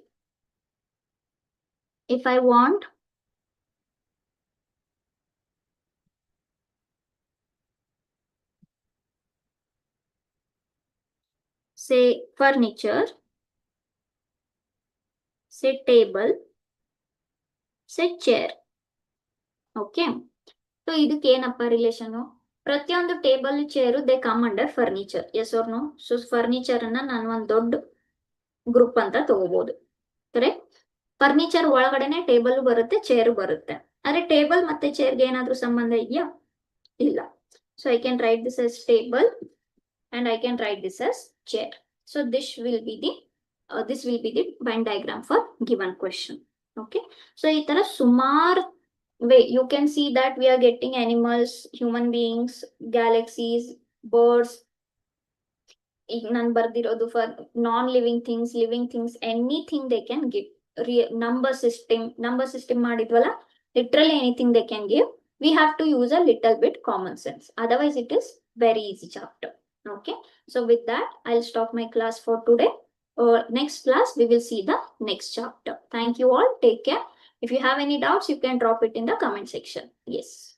If I want, say furniture, say table, say chair. Okay. So ಇದಕ್ಕೆ ಏನಪ್ಪ relation? ಪ್ರತಿಯೊಂದು table, chair they come under furniture. Yes or no? So furniture ಅನ್ನ ನಾನು ಒಂದು ದೊಡ್ಡ group ಅಂತ ತಗೋಬಹುದು. Correct? Furniture ಒಳಗಡೆನೆ ಟೇಬಲ್ ಬರುತ್ತೆ, ಚೇರ್ ಬರುತ್ತೆ. ಆದ್ರೆ ಟೇಬಲ್ ಮತ್ತೆ ಚೇರ್ಗೆ ಏನಾದ್ರೂ ಸಂಬಂಧ ಇದೆಯಾ? ಇಲ್ಲ. So I can write this as table and I can write this as chair. So this will be the Venn diagram for given question. Okay. So ಈ ತರ ಸುಮಾರು way you can see that we are getting animals, human beings, galaxies, birds. ಈಗ ನಾನು ಬರ್ದಿರೋದು for non living things, living things, anything they can give. Number system ಮಾಡಿದ್ವಲ್ಲ, literally anything they can give. We have to use a little bit common sense. Otherwise, it is very easy chapter. Okay. So with that, I'll stop my class for today. Next class, we will see the next chapter. Thank you all. Take care. If you have any doubts, you can drop it in the comment section. Yes.